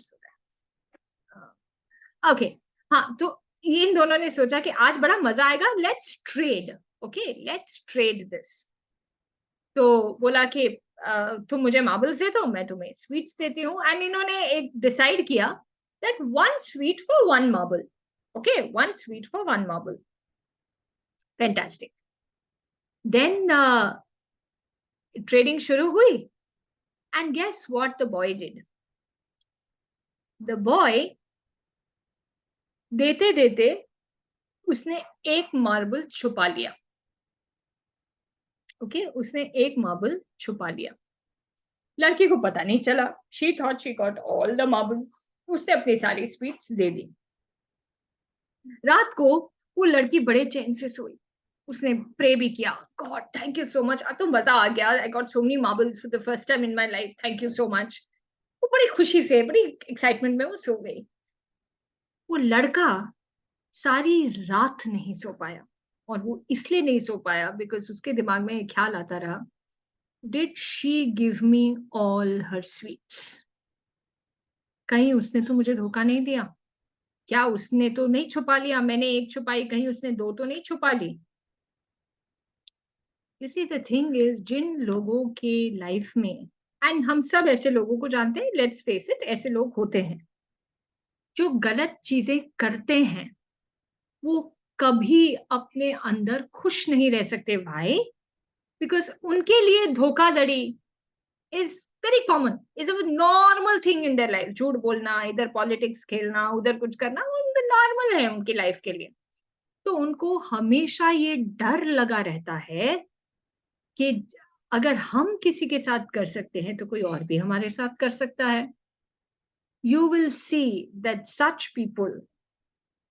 Okay, हाँ, तो इन दोनों ने सोचा कि आज बड़ा मजा आएगा, let's trade, okay, let's trade this. तो बोला कि तुम मुझे मार्बल्स दे दो, मैं तुम्हें स्वीट्स देती हूँ। एंड इन्होंने एक डिसाइड किया that one sweet for one marble, okay, one sweet for one marble. Fantastic. Then trading शुरू हुई, and guess what the boy did. The boy देते देते उसने एक मार्बल छुपा लिया, ओके, उसने एक मार्बल छुपा लिया। लड़की को पता नहीं चला, she thought she got all the marbles, उसने अपनी सारी स्वीट्स दे दी। रात को वो लड़की बड़े चैन से सोई, उसने प्रे भी किया, God thank you so much, अब तो मजा आ गया, I got so many marbles for the first time in my life, thank you so much. वो बड़ी खुशी से, बड़ी एक्साइटमेंट में वो सो गई। वो लड़का सारी रात नहीं सो पाया, और वो इसलिए नहीं सो पाया बिकॉज उसके दिमाग में ख्याल आता रहा, did she give me all her sweets? कहीं उसने तो मुझे धोखा नहीं दिया? क्या उसने तो नहीं छुपा लिया, मैंने एक छुपाई, कहीं उसने दो तो नहीं छुपा ली? You see the thing is, जिन लोगों के लाइफ में, एंड हम सब ऐसे लोगों को जानते हैं, लेट्स फेस इट, ऐसे लोग होते हैं जो गलत चीजें करते हैं, वो कभी अपने अंदर खुश नहीं रह सकते भाई, बिकॉज उनके लिए धोखाधड़ी is very common, is a normal thing in their life. झूठ बोलना, इधर पॉलिटिक्स खेलना, उधर कुछ करना, वो नॉर्मल है उनकी लाइफ के लिए। तो उनको हमेशा ये डर लगा रहता है कि अगर हम किसी के साथ कर सकते हैं तो कोई और भी हमारे साथ कर सकता है। You will see that such people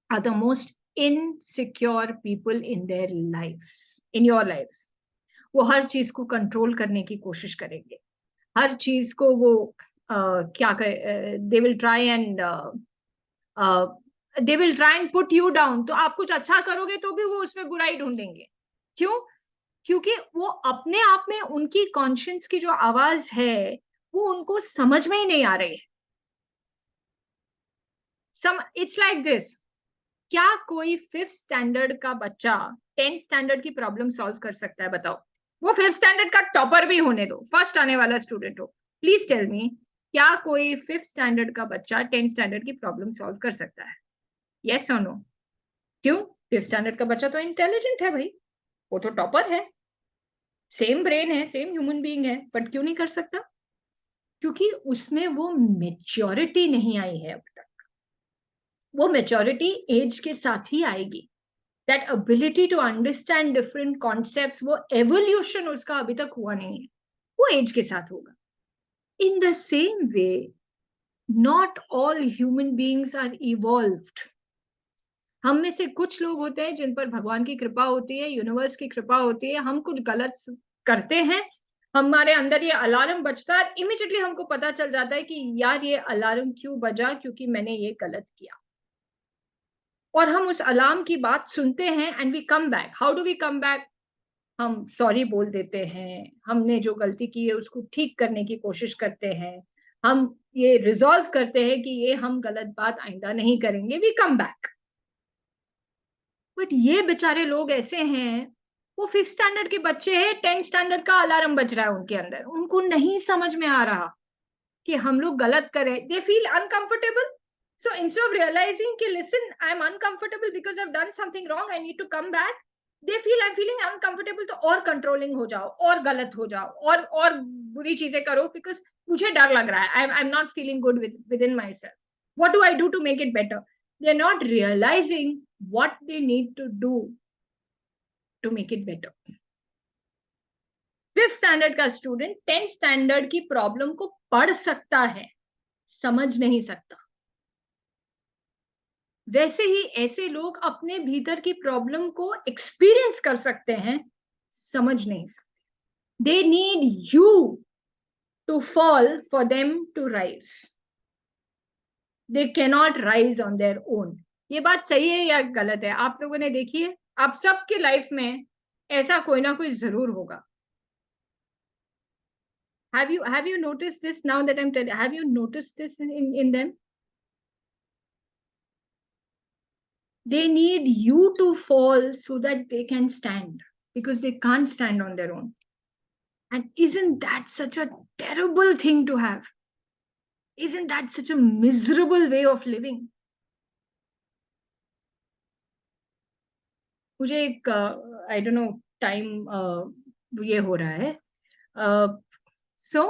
are the most insecure people in their lives, in your lives. वो हर चीज को कंट्रोल करने की कोशिश करेंगे, हर चीज को वो क्या कर, they will try and they will try and put you down. तो आप कुछ अच्छा करोगे तो भी वो उसमें बुराई ढूंढेंगे। क्यों? क्योंकि वो अपने आप में, उनकी कॉन्शियंस की जो आवाज है, वो उनको समझ में ही नहीं आ रही है। इट्स लाइक दिस, क्या कोई 5th स्टैंडर्ड का बच्चा 10th स्टैंडर्ड की प्रॉब्लम सॉल्व कर सकता है? बताओ। वो 5th स्टैंडर्ड का टॉपर भी होने दो, फर्स्ट आने वाला स्टूडेंट हो, प्लीज टेल मी, क्या कोई 5th स्टैंडर्ड का बच्चा 10th स्टैंडर्ड की प्रॉब्लम सॉल्व कर सकता है? यस और नो? क्यों? 5th स्टैंडर्ड का बच्चा तो इंटेलिजेंट है भाई, वो तो टॉपर है, सेम ब्रेन है, सेम ह्यूमन बीइंग है, बट क्यों नहीं कर सकता? क्योंकि उसमें वो मेच्योरिटी नहीं आई है अब तक। वो मेच्योरिटी एज के साथ ही आएगी। That ability to understand different concepts, वो एवोल्यूशन उसका अभी तक हुआ नहीं है, वो एज के साथ होगा। In the same way, not all human beings are evolved. हम में से कुछ लोग होते हैं जिन पर भगवान की कृपा होती है, यूनिवर्स की कृपा होती है, हम कुछ गलत करते हैं, हमारे अंदर ये अलार्म बजता है, इमीडिएटली हमको पता चल जाता है कि यार ये अलार्म क्यों बजा, क्योंकि मैंने ये गलत किया। और हम उस अलार्म की बात सुनते हैं and we come back. How do we come back? हम सॉरी बोल देते हैं, हमने जो गलती की है उसको ठीक करने की कोशिश करते हैं, हम ये रिजॉल्व करते हैं कि ये हम गलत बात आइंदा नहीं करेंगे, वी कम बैक। बट ये बेचारे लोग ऐसे हैं, वो 5th स्टैंडर्ड के बच्चे हैं, 10th स्टैंडर्ड का अलार्म बज रहा है उनके अंदर, उनको नहीं समझ में आ रहा कि हम लोग गलत करें. They feel uncomfortable. So instead of realizing कि listen, I'm uncomfortable because I've done something wrong, I need to come back, they feel I'm feeling uncomfortable, तो और controlling हो जाओ, और गलत हो जाओ, और बुरी चीजें करो because मुझे डर लग रहा है, I'm not feeling good within myself. What do I do to make it better? They're not realizing what they need to do to make it better. 5th standard का स्टूडेंट 10th स्टैंडर्ड की problem को पढ़ सकता है, समझ नहीं सकता. वैसे ही ऐसे लोग अपने भीतर की प्रॉब्लम को एक्सपीरियंस कर सकते हैं, समझ नहीं सकते. They need you to fall for them to rise. They cannot rise on their own. ये बात सही है या गलत है? आप लोगों ने देखी है, आप सबके लाइफ में ऐसा कोई ना कोई जरूर होगा. Have you noticed this now that I'm telling? Have you noticed this in them? They need you to fall so that they can stand, because they can't stand on their own. And isn't that such a terrible thing to have? Isn't that such a miserable way of living? मुझे एक I don't know time ये हो रहा है. So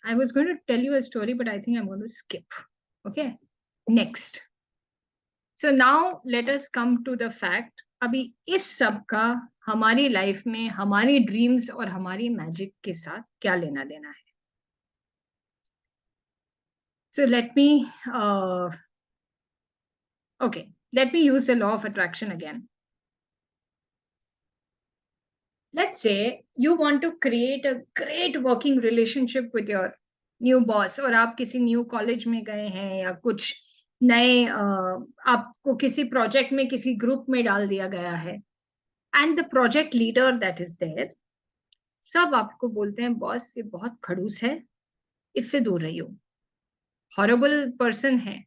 I was going to tell you a story, but I think I'm going to skip. Okay, next. So now let us come to the fact, अभी इस सब का हमारी लाइफ में हमारी ड्रीम्स और हमारी मैजिक के साथ क्या लेना देना है. So let me use the law of attraction again. Let's say you want to create a great working relationship with your new boss, और आप किसी न्यू कॉलेज में गए हैं या कुछ नए आपको किसी प्रोजेक्ट में किसी ग्रुप में डाल दिया गया है, and the project leader that is there, सब आपको बोलते हैं बॉस ये बहुत खड़ूस है, इससे दूर रहियो, हॉरेबल पर्सन है.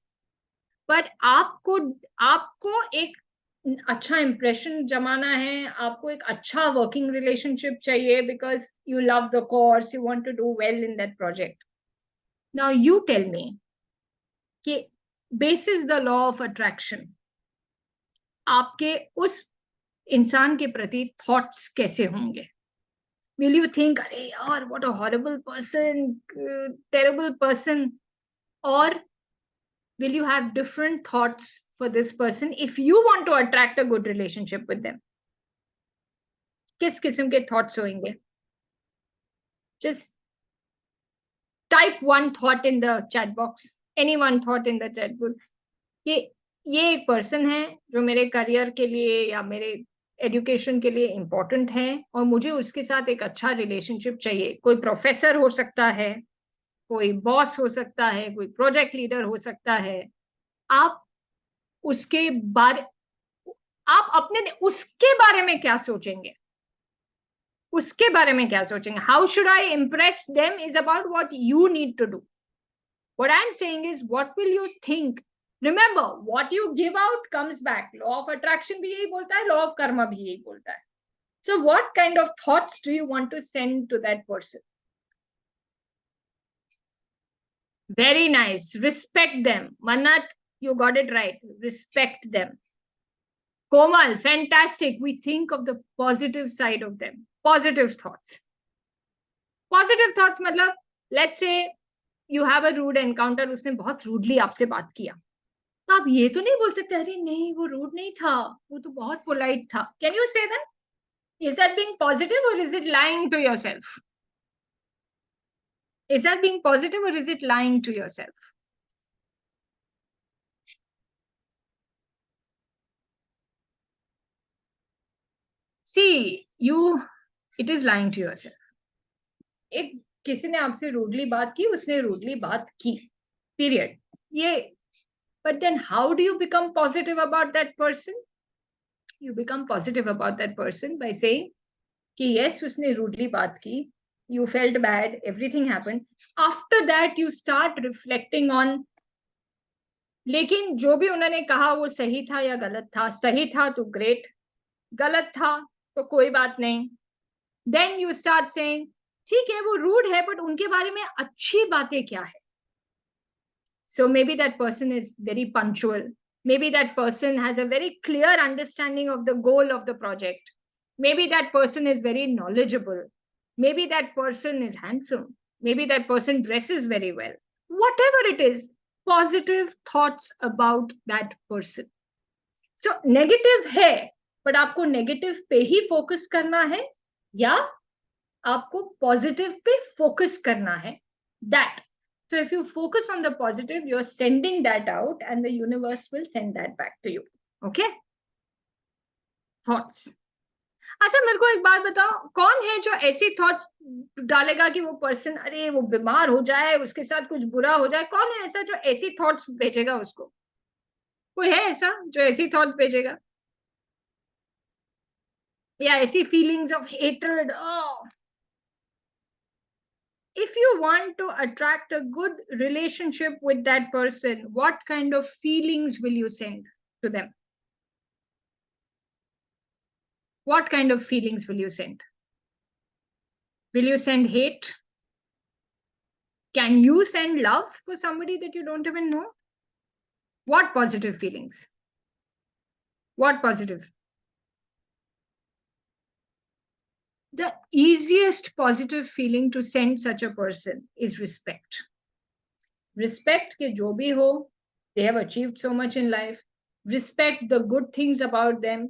पर आपको एक अच्छा इंप्रेशन जमाना है, आपको एक अच्छा वर्किंग रिलेशनशिप चाहिए, because you love the course, you want to do well in that project. Now you tell me कि basis the law of attraction आपके उस इंसान के प्रति थॉट्स कैसे होंगे? विल यू थिंक अरे यार what a horrible person, terrible person, और will you have different thoughts for this person if you want to attract a good relationship with them? किस किस्म के thoughts होंगे? Just type one thought in the chat box. Any one thought in the chat box. कि ये एक person है जो मेरे करियर के लिए या मेरे एजुकेशन के लिए इम्पोर्टेंट है और मुझे उसके साथ एक अच्छा रिलेशनशिप चाहिए. कोई प्रोफेसर हो सकता है, कोई बॉस हो सकता है, कोई प्रोजेक्ट लीडर हो सकता है. आप उसके बारे आप अपने उसके बारे में क्या सोचेंगे? उसके बारे में क्या सोचेंगे? How should I impress them is about what you need to do. What I am saying is what will you think. Remember what you give out comes back. Law of attraction भी यही बोलता है, law of Karma भी यही बोलता है. So what kind of thoughts do you want to send to that person? Very nice. Respect them. Manat, you got it right. Respect them. Komal, fantastic. We think of the positive side of them. Positive thoughts. Positive thoughts मतलब, let's say you have a rude encounter, उसने बहुत rudely आपसे बात किया. तो आप ये तो नहीं बोल सकते अरे नहीं वो rude नहीं था, वो तो बहुत polite था. Can you say that? Is that being positive or is it lying to yourself? Is that being positive or is it lying to yourself? See, it is lying to yourself. एक किसी ने आपसे rudely बात की, उसने rudely बात की, period. ये but then how do you become positive about that person? You become positive about that person by saying कि yes, उसने रूडली बात की, you felt bad, everything happened. After that you start reflecting on, लेकिन जो भी उन्होंने कहा वो सही था या गलत था. सही था तो ग्रेट, गलत था तो कोई बात नहीं. Then you start saying, ठीक है वो rude है, but उनके बारे में अच्छी बातें क्या है? So maybe that person is very punctual. Maybe that person has a very clear understanding of the goal of the project. Maybe that person is very knowledgeable. Maybe that person is handsome. Maybe that person dresses very well. Whatever it is, positive thoughts about that person. So negative है, but आपको negative पे ही focus करना है या आपको positive पे focus करना है. That. So if you focus on the positive, you're sending that out and the universe will send that back to you. Okay? Thoughts. अच्छा मेरे को एक बात बताओ, कौन है जो ऐसी थॉट्स डालेगा कि वो पर्सन अरे वो बीमार हो जाए, उसके साथ कुछ बुरा हो जाए? कौन है ऐसा जो ऐसी थॉट्स भेजेगा उसको? कोई है ऐसा जो ऐसी थॉट भेजेगा या ऐसी feelings of hatred? If you want to attract a good relationship with that person, what kind of feelings will you send to them? What kind of feelings will you send? Will you send hate? Can you send love for somebody that you don't even know? What positive feelings? What positive? The easiest positive feeling to send such a person is respect. Respect ke jo bhi ho, they have achieved so much in life. Respect the good things about them.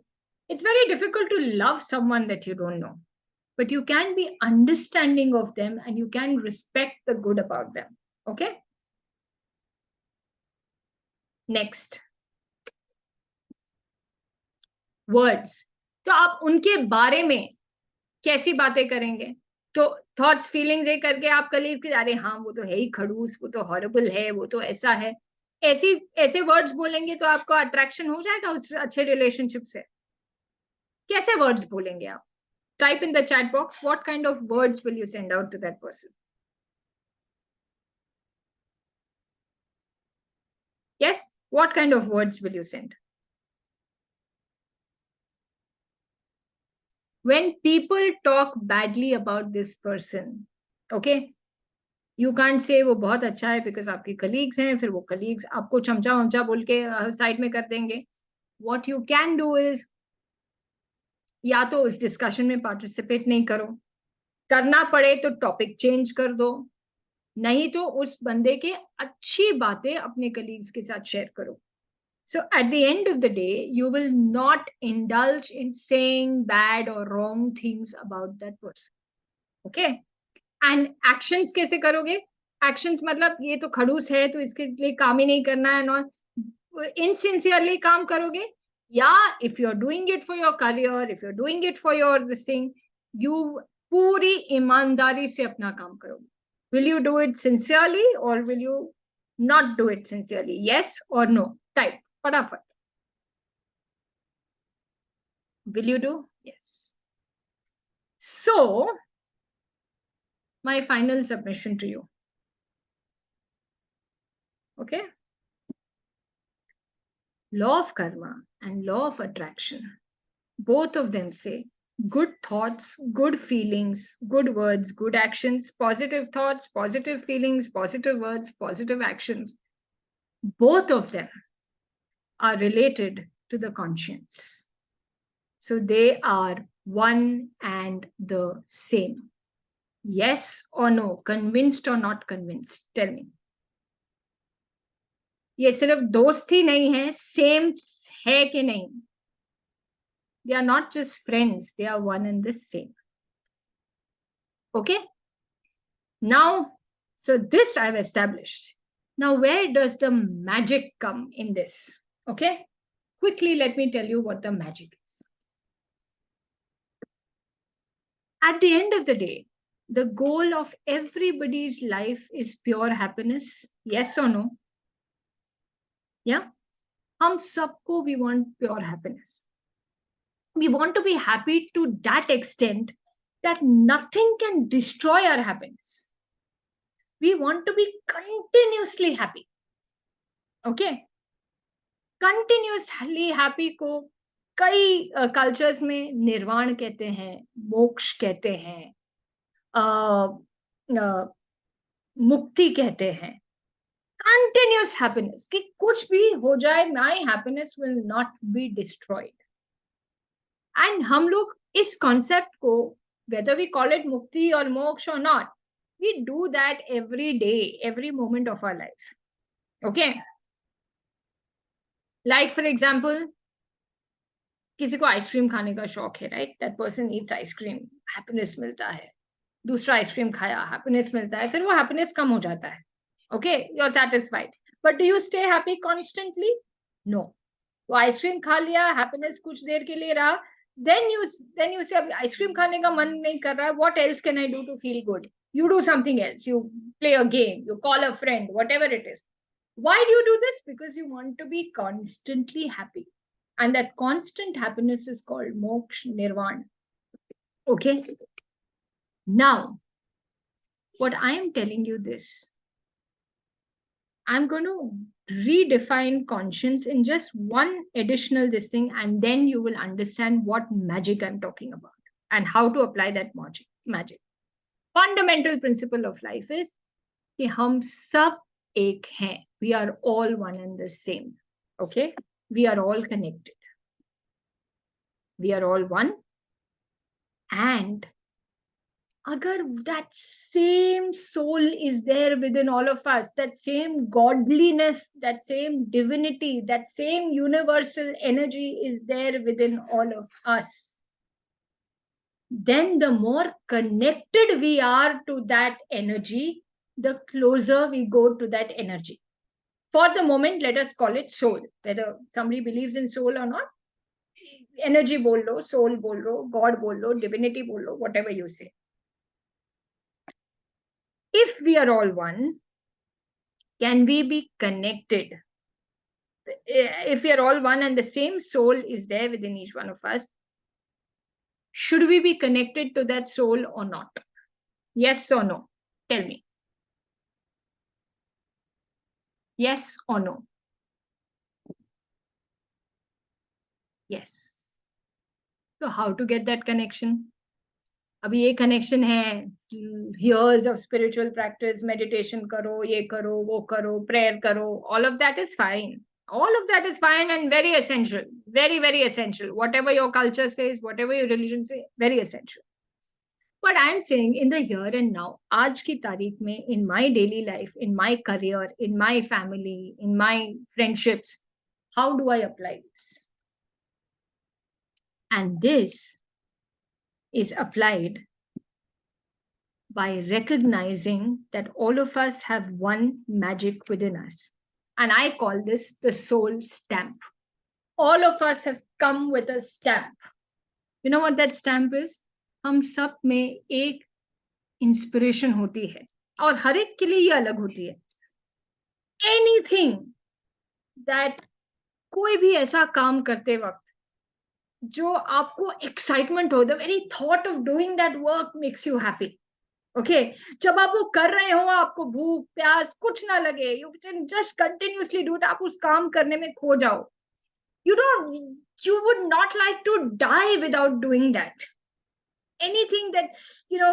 It's very difficult to love someone that you don't know, but you can be understanding of them and you can respect the good about them. Okay? Next. Words. तो आप उनके बारे में कैसी बातें करेंगे? तो thoughts feelings ये करके आप कलीग के अरे हाँ वो तो है ही खड़ूस, वो तो हॉरिबल है, वो तो ऐसा है, ऐसे वर्ड्स बोलेंगे तो आपको अट्रैक्शन हो जाएगा उस अच्छे रिलेशनशिप से? कैसे वर्ड्स बोलेंगे आप? Type in the chat box what kind of words will you send out to that person. Yes, what kind of words will you send? When people talk badly about this person, okay, you can't say वो बहुत अच्छा है because आपके colleagues हैं, फिर वो colleagues आपको चमचा वमचा बोल के साइड में कर देंगे. What you can do is या तो उस डिस्कशन में पार्टिसिपेट नहीं करो, करना पड़े तो टॉपिक चेंज कर दो, नहीं तो उस बंदे के अच्छी बातें अपने कलीग्स के साथ शेयर करो. So at the end of the day, you will not indulge in saying bad or wrong things about that person. Okay? And actions कैसे करोगे? Actions मतलब ये तो खड़ूस है तो इसके लिए काम ही नहीं करना है, नॉन insincerely काम करोगे? या if you're doing it for your career, if you're doing it for your this thing, you पूरी ईमानदारी से अपना काम करोगे. Will you do it sincerely or will you not do it sincerely? Yes or no? Type. फटाफट. Will you do? Yes. So, my final submission to you. Okay? Law of karma and law of attraction, both of them say good thoughts, good feelings, good words, good actions, positive thoughts, positive feelings, positive words, positive actions. Both of them are related to the conscience. So they are one and the same. Yes or no? Convinced or not convinced? Tell me. ये सिर्फ दोस्ती नहीं है, same है कि नहीं? They are not just friends, they are one and the same. Okay? Now, so this I've established. Now, where does the magic come in this? Okay? Quickly, let me tell you what the magic is. At the end of the day, the goal of everybody's life is pure happiness. Yes or no? Yeah? हम सबको we want pure happiness. We want to be happy to that extent that nothing can destroy our happiness. We want to be continuously happy. Okay? Continuously happy को कई cultures में निर्वाण कहते हैं, मोक्ष कहते हैं, मुक्ति कहते हैं, कंटिन्यूस हैप्पीनेस, कि कुछ भी हो जाए my happiness will not be destroyed. And हम लोग इस कॉन्सेप्ट को, whether we call it mukti or moksha or not, we do that every day, every moment of our lives. Okay? Like for example, किसी को ice cream खाने का शौक है, right? That person Yeats ice cream, happiness मिलता है. दूसरा आइसक्रीम खाया, हैप्पीनेस मिलता है, फिर वो हैप्पीनेस कम हो जाता है. Okay, you are satisfied, but do you stay happy constantly? No. तो आइसक्रीम खा लिया, हैप्पीनेस कुछ देर के लिए रहा, then you say अब आइसक्रीम खाने का मन नहीं कर रहा है, what else can I do to feel good? You do something else, you play a game, you call a friend, whatever it is. Why do you do this? Because you want to be constantly happy, and that constant happiness is called moksha, nirvana. Okay, now what I am telling you this, I'm going to redefine conscience in just one additional this thing, and then you will understand what magic I'm talking about and how to apply that magic. Fundamental principle of life is कि हम सब एक हैं. We are all one and the same. Okay? We are all connected. We are all one. And agar that same soul is there within all of us, that same godliness, that same divinity, that same universal energy is there within all of us, then the more connected we are to that energy, the closer we go to that energy. For the moment, let us call it soul. Whether somebody believes in soul or not, energy bol lo, soul bol lo, God bol lo, divinity bol lo, whatever you say. If we are all one, can we be connected? If we are all one and the same soul is there within each one of us, should we be connected to that soul or not? Yes or no? Tell me. Yes or no? Yes. So how to get that connection? अभी ये connection है, years of spiritual practice, meditation करो, ये करो, वो करो, prayer करो, all of that is fine. All of that is fine and very essential, very, very essential. Whatever your culture says, whatever your religion says, very essential. But I'm saying in the here and now, आज की तारीख में, in my daily life, in my career, in my family, in my friendships, how do I apply this? And this is applied by recognizing that all of us have one magic within us. And I call this the soul stamp. All of us have come with a stamp. You know what that stamp is? हम सब में एक inspiration होती है, और हर एक के लिए ये अलग होती है. Anything that, कोई भी ऐसा काम करते वक्त जो आपको एक्साइटमेंट हो, the very thought of doing that work makes you happy. Okay, जब आप वो कर रहे हो, आपको भूख प्यास कुछ ना लगे, you can just continuously do it, आप उस काम करने में खो जाओ. You would not like to die without doing that. Anything that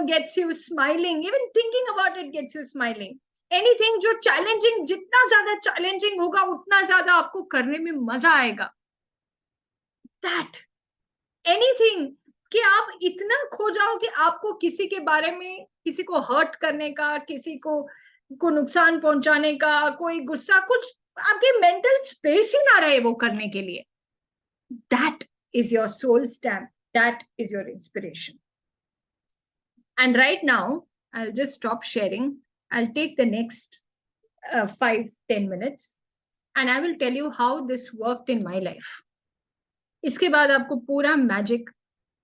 gets you smiling, even thinking about it gets you smiling. Anything जो challenging, जितना ज्यादा challenging होगा उतना ज्यादा आपको करने में मजा आएगा. That anything कि आप इतना खो जाओ कि आपको किसी के बारे में, किसी को हर्ट करने का, किसी को नुकसान पहुंचाने का, कोई गुस्सा, कुछ आपके मेंटल स्पेस ही ना रहे वो करने के लिए. That is your soul stamp. That is your inspiration. And right now, I'll just stop sharing. I'll take the next 5-10 minutes and I will tell you how this worked in my life. इसके बाद आपको पूरा magic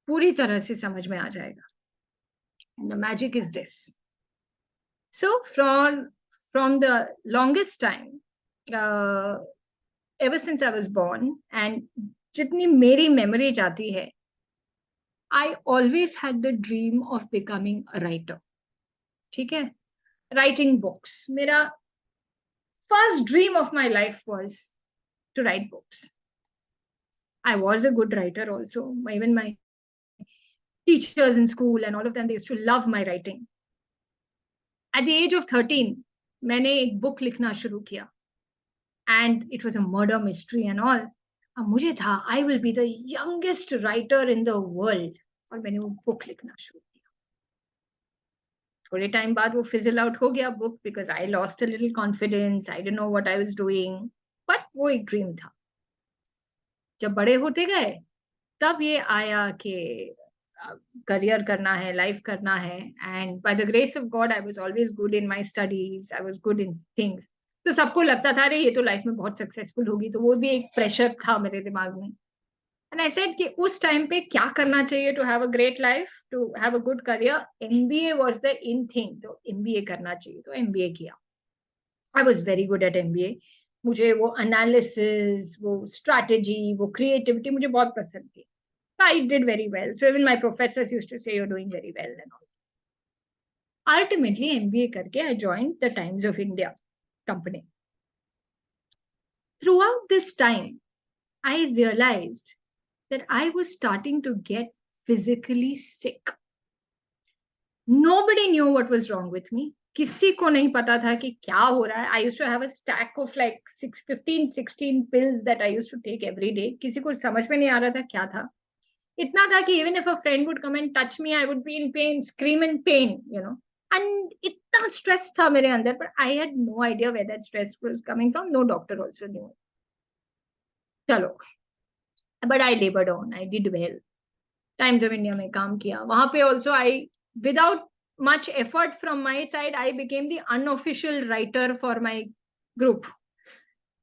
पूरी तरह से समझ में आ जाएगा. And the magic is this. So from the longest time, ever since I was born, and जितनी मेरी memory जाती है, I always had the dream of becoming a writer. ठीक है? Writing books. मेरा first dream of my life was to write books. I was a good writer also. Even my teachers in school and all of them, they used to love my writing. At the age of 13, मैंने एक book लिखना शुरू किया. And it was a murder mystery and all. अब मुझे था I will be the youngest writer in the world. और मैंने वो book लिखना शुरू किया. थोड़े टाइम बाद वो fizzle out हो गया book because I lost a little confidence. I didn't know what I was doing. But वो एक dream था. जब बड़े होते गए तब ये आया कि करियर करना है, लाइफ करना है. And by the grace of God I was always good in my studies, I was good in things. तो सबको लगता था अरे ये तो लाइफ में बहुत सक्सेसफुल होगी, तो वो भी एक प्रेशर था मेरे दिमाग में. एंड आई सेड कि उस टाइम पे क्या करना चाहिए to have a great life, to have a good career. MBA was the in thing, तो एमबीए करना चाहिए, तो एमबीए किया. I was very good at MBA. मुझे वो एनालिसिस, वो स्ट्रैटेजी, वो क्रिएटिविटी मुझे बहुत पसंद थी. I did very well. So even my professors used to say you're doing very well and all. Ultimately, MBA karke I joined the Times of India company. Throughout this time, I realized that I was starting to get physically sick. Nobody knew what was wrong with me. किसी को नहीं पता था कि क्या हो रहा है. I used to have a stack of like 16 pills that I used to take every day. किसी को समझ में नहीं आ रहा था क्या था. इतना था कि even if a friend would come and touch me, I would be in pain, scream in pain, you know. And इतना stress था मेरे अंदर, but I had no idea where that stress was coming from. No doctor also knew. चलो, but I labored on. I did well. Times of India में काम किया. वहाँ पे also I, without much effort from my side, I became the unofficial writer for my group.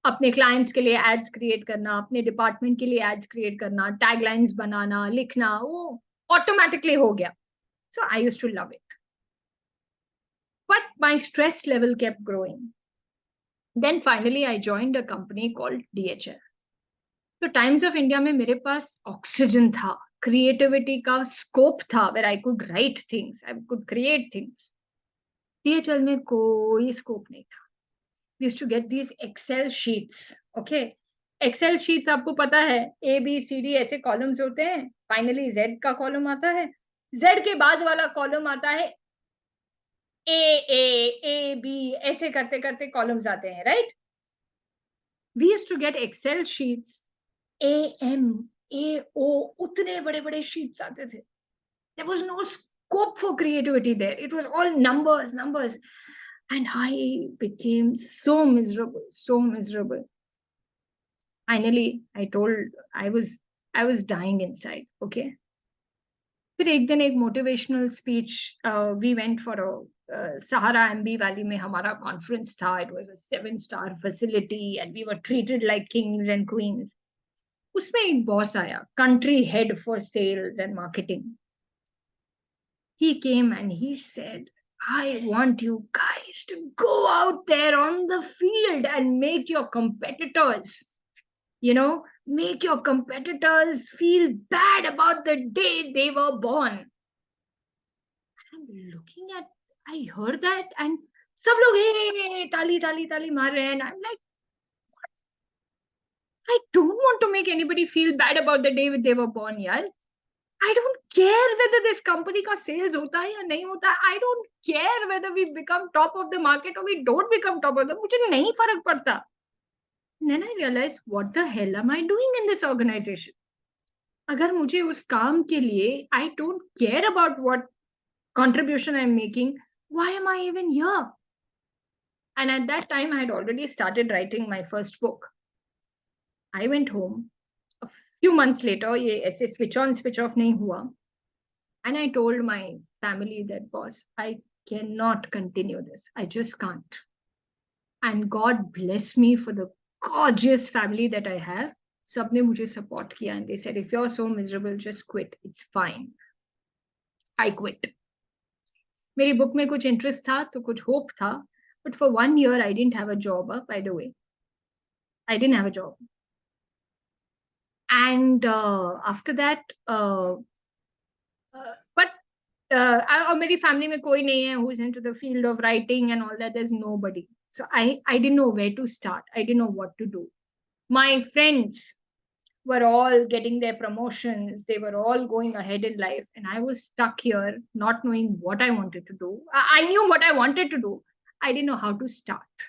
अपने clients के लिए ads create करना, अपने डिपार्टमेंट के लिए एड्स क्रिएट करना, टैगलाइंस बनाना, लिखना, वो ऑटोमेटिकली हो गया. So I used to love it. But my stress level kept growing. Then finally I joined a company called DHL. So Times of India में मेरे पास ऑक्सीजन था, क्रिएटिविटी का स्कोप था, where I could write things, I could create things. DHL में कोई scope नहीं था. We used to get these Excel sheets. Okay. Excel sheets आपको पता है, A, B, C, D ऐसे कॉलम्स होते हैं. फाइनली Z का कॉलम आता है. Z के बाद वाला कॉलम आता है A, B, ऐसे करते करते कॉलम्स आते हैं, right. We used to get Excel sheets, AM, AO, उतने बड़े बड़े sheets आते थे. There was no scope for creativity there. It was all numbers, numbers. And I became so miserable, so miserable. Finally, I was dying inside. Okay. फिर एक दिन एक motivational speech, we went for Sahara Aamby Valley में हमारा conference था. It was a 7-star facility and we were treated like kings and queens. उसमें एक boss आया, country head for sales and marketing. He came and he said, I want you guys to go out there on the field and make your competitors, make your competitors feel bad about the day they were born. I'm looking at, I heard that and सब लोग hey, ताली ताली ताली मार रहे हैं. And I'm like, what? I don't want to make anybody feel bad about the day they were born, yaar. I don't care whether this company का sales होता है या नहीं होता है. I don't care whether we become top of the market or we don't become top of the. मुझे नहीं फर्क पड़ता. And then I realized, what the hell am I doing in this organization? अगर मुझे उस काम के लिए I don't care about what contribution I'm making, why am I even here? And at that time, I had already started writing my first book. I went home. A few months later, ये ऐसे switch on, switch off नहीं हुआ. And I told my family that, boss, I cannot continue this. I just can't. And God bless me for the gorgeous family that I have. सबने मुझे support किया and they said, if you're so miserable, just quit. It's fine. I quit. मेरी book में कुछ interest था, तो कुछ hope था. But for 1 year, I didn't have a job, by the way. I didn't have a job. And after that, but और मेरी family में कोई नहीं है who is into the field of writing and all that. There's nobody. So I didn't know where to start. I didn't know what to do. My friends were all getting their promotions. They were all going ahead in life. And I was stuck here, not knowing what I wanted to do. I knew what I wanted to do. I didn't know how to start.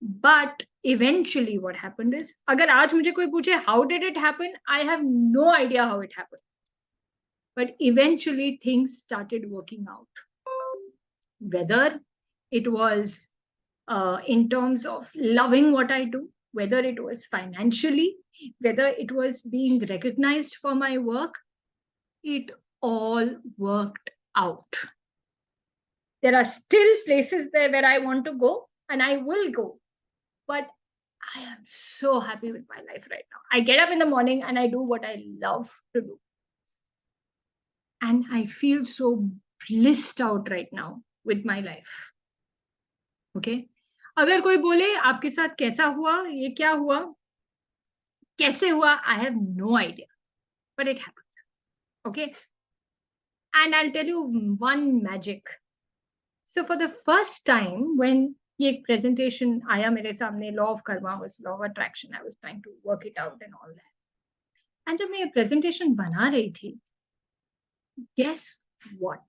But eventually what happened is, agar aaj mujhe koi puche, how did it happen? I have no idea how it happened. But eventually things started working out. Whether it was in terms of loving what I do, whether it was financially, whether it was being recognized for my work, it all worked out. There are still places there where I want to go, and I will go. But I am so happy with my life right now. I get up in the morning and I do what I love to do. And I feel so blissed out right now with my life. Okay? अगर कोई बोले आपके साथ कैसा हुआ, ये क्या हुआ, कैसे हुआ, I have no idea. But it happened. Okay? And I'll tell you one magic. So for the first time, when ये presentation आया मेरे सामने, law of karma was law of attraction, I was trying to work it out and all that. And जब मैं ये presentation बना रही थी, guess what?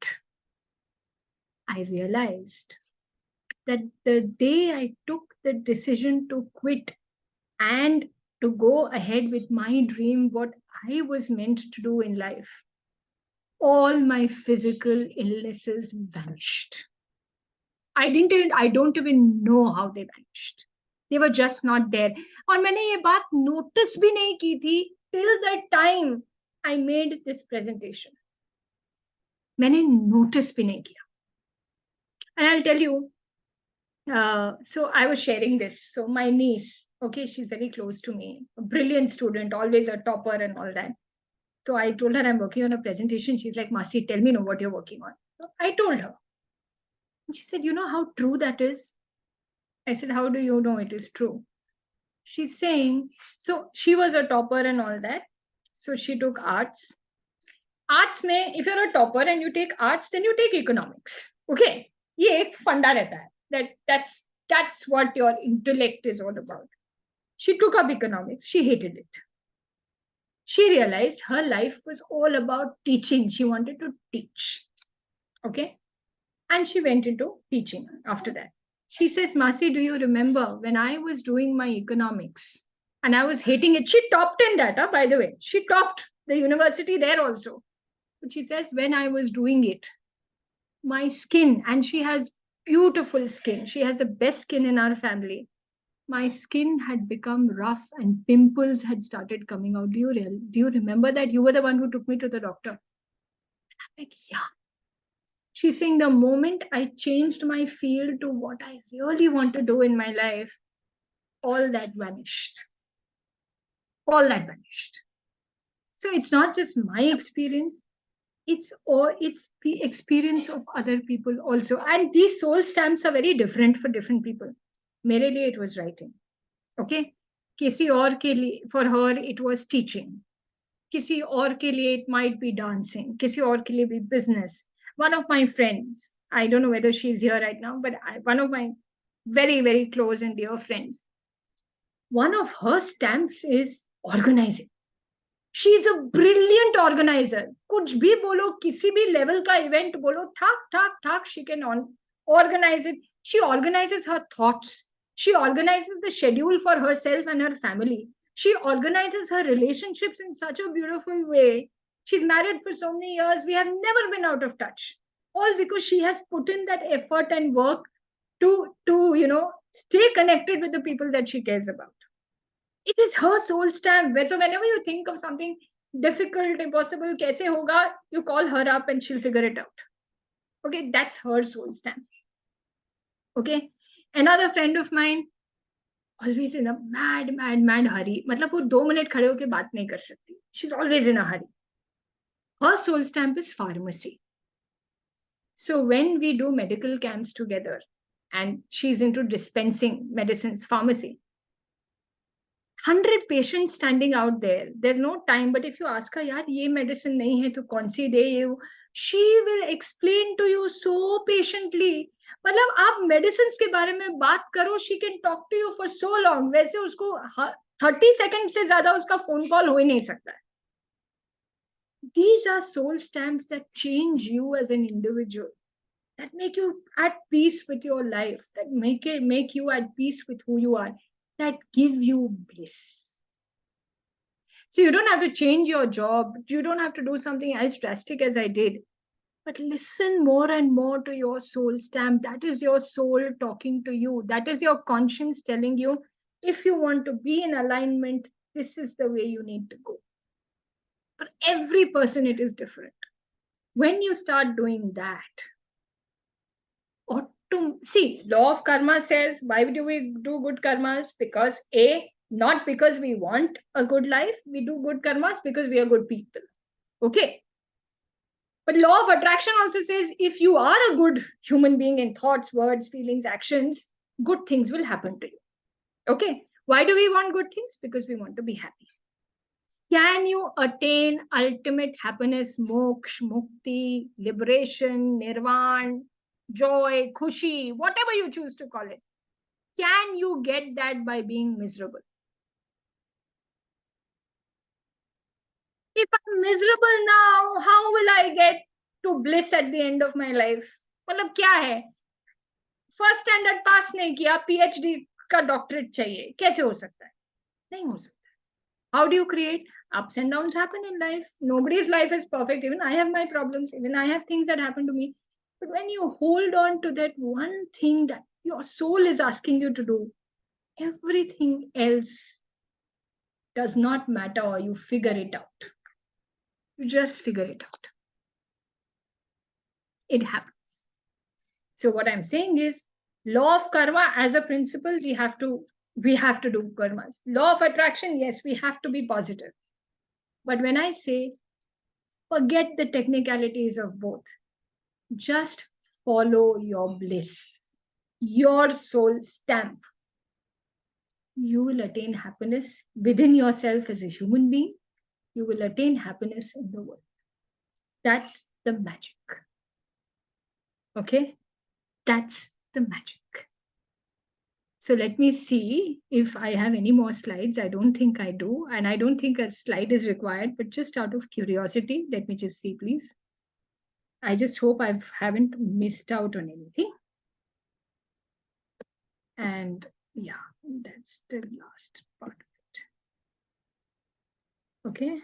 I realized that the day I took the decision to quit and to go ahead with my dream, what I was meant to do in life, all my physical illnesses vanished. I don't even know how they vanished. They were just not there. और मैंने ये बात notice भी नहीं की थी till the time I made this presentation. मैंने notice भी नहीं किया. And I'll tell you, so I was sharing this. So my niece, okay, she's very close to me, a brilliant student, always a topper and all that. So I told her I'm working on a presentation. She's like, Masi, tell me know what you're working on. So I told her. And she said, you know how true that is? I said, how do you know it is true? She's saying, so she was a topper and all that. So she took arts. Arts mein, if you're a topper and you take arts, then you take economics. Okay. ये एक फंडा रहता है. That's what your intellect is all about. She took up economics. She hated it. She realized her life was all about teaching. She wanted to teach. Okay. And she went into teaching after that. She says, Masi, do you remember when I was doing my economics and I was hating it? She topped in that, by the way. She topped the university there also. But she says, when I was doing it, my skin, and she has beautiful skin. She has the best skin in our family. My skin had become rough and pimples had started coming out. Do you remember that? You were the one who took me to the doctor. And I'm like, yeah. She's saying the moment I changed my field to what I really want to do in my life, all that vanished. All that vanished. So it's not just my experience, it's the experience of other people also. And these soul stamps are very different for different people. मेरे लिए it was writing. Okay? किसी और के लिए, for her it was teaching. किसी और के लिए it might be dancing. किसी और के लिए भी business. One of my friends, I don't know whether she's here right now, but one of my very, very close and dear friends, one of her stamps is organizing. She is a brilliant organizer. कुछ भी बोलो, किसी भी level का event बोलो, ठाक, she can organize it. She organizes her thoughts. She organizes the schedule for herself and her family. She organizes her relationships in such a beautiful way. She's married for so many years. We have never been out of touch. All because she has put in that effort and work to stay connected with the people that she cares about. It is her soul stamp. So whenever you think of something difficult, impossible, kaise hoga, you call her up and she'll figure it out. Okay, that's her soul stamp. Okay, another friend of mine, always in a mad hurry. मतलब वो 2 minute खड़े होके बात नहीं कर सकती. She's always in a hurry. Her soul stamp is pharmacy. So when we do medical camps together, and she's into dispensing medicines, pharmacy, 100 patients standing out there. There's no time, but if you ask her, yaar, ye medicine nahi hai, to kaun si de you? She will explain to you so patiently. मतलब आप medicines के बारे में बात करो, she can talk to you for so long. वैसे उसको 30 seconds से ज़्यादा उसका phone call हो ही नहीं सकता है. These are soul stamps that change you as an individual, that make you at peace with your life, that make you at peace with who you are, that give you bliss. So you don't have to change your job, you don't have to do something as drastic as I did, but listen more and more to your soul stamp. That is your soul talking to you. That is your conscience telling you, if you want to be in alignment, this is the way you need to go. For every person, it is different. When you start doing that, see, law of karma says, why do we do good karmas? Because not because we want a good life, we do good karmas because we are good people. Okay. But law of attraction also says, if you are a good human being in thoughts, words, feelings, actions, good things will happen to you. Okay. Why do we want good things? Because we want to be happy. Can you attain ultimate happiness, moksha, mukti, liberation, nirvana, joy, khushi, whatever you choose to call it? Can you get that by being miserable? If I'm miserable now, how will I get to bliss at the end of my life? मतलब क्या है? First standard पास नहीं किया, PhD का doctorate चाहिए, कैसे हो सकता है? नहीं हो सकता. How do you create? Ups and downs happen in life. Nobody's life is perfect. Even I have my problems. Even I have things that happen to me. But when you hold on to that one thing that your soul is asking you to do, everything else does not matter, or you figure it out. You just figure it out. It happens. So what I'm saying is, law of karma as a principle, we have to do karmas. Law of attraction, yes, we have to be positive. But when I say, forget the technicalities of both, just follow your bliss, your soul stamp. You will attain happiness within yourself as a human being. You will attain happiness in the world. That's the magic. Okay? That's the magic. So let me see if I have any more slides. I don't think I do. And I don't think a slide is required, but just out of curiosity, let me just see, please. I just hope I haven't missed out on anything. And yeah, that's the last part of it. Okay.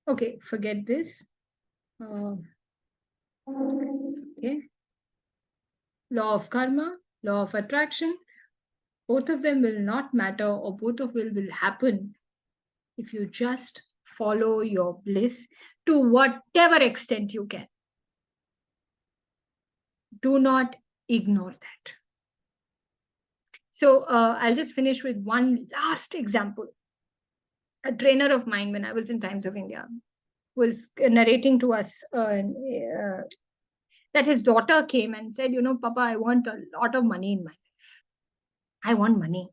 Okay, forget this. Okay. Law of karma, law of attraction, both of them will not matter, or both of them will happen if you just follow your bliss to whatever extent you can. Do not ignore that. So I'll just finish with one last example. A trainer of mine, when I was in Times of India, was narrating to us that his daughter came and said, Papa, I want a lot of money in my life. I want money.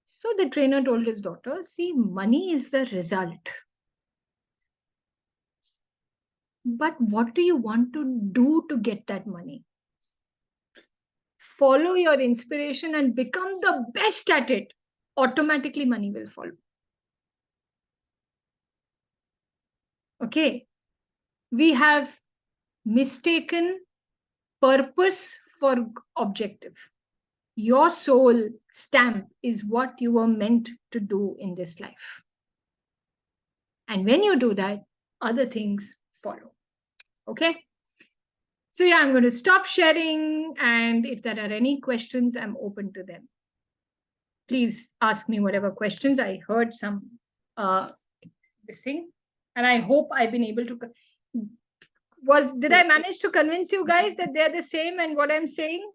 So the trainer told his daughter, see, money is the result. But what do you want to do to get that money? Follow your inspiration and become the best at it. Automatically, money will follow. Okay. We have mistaken purpose for objective. Your soul stamp is what you were meant to do in this life. And when you do that, other things follow. Okay. So yeah, I'm going to stop sharing. And if there are any questions, I'm open to them. Please ask me whatever questions. I heard some this thing. And I hope I've been able to... Did I manage to convince you guys that they're the same and what I'm saying?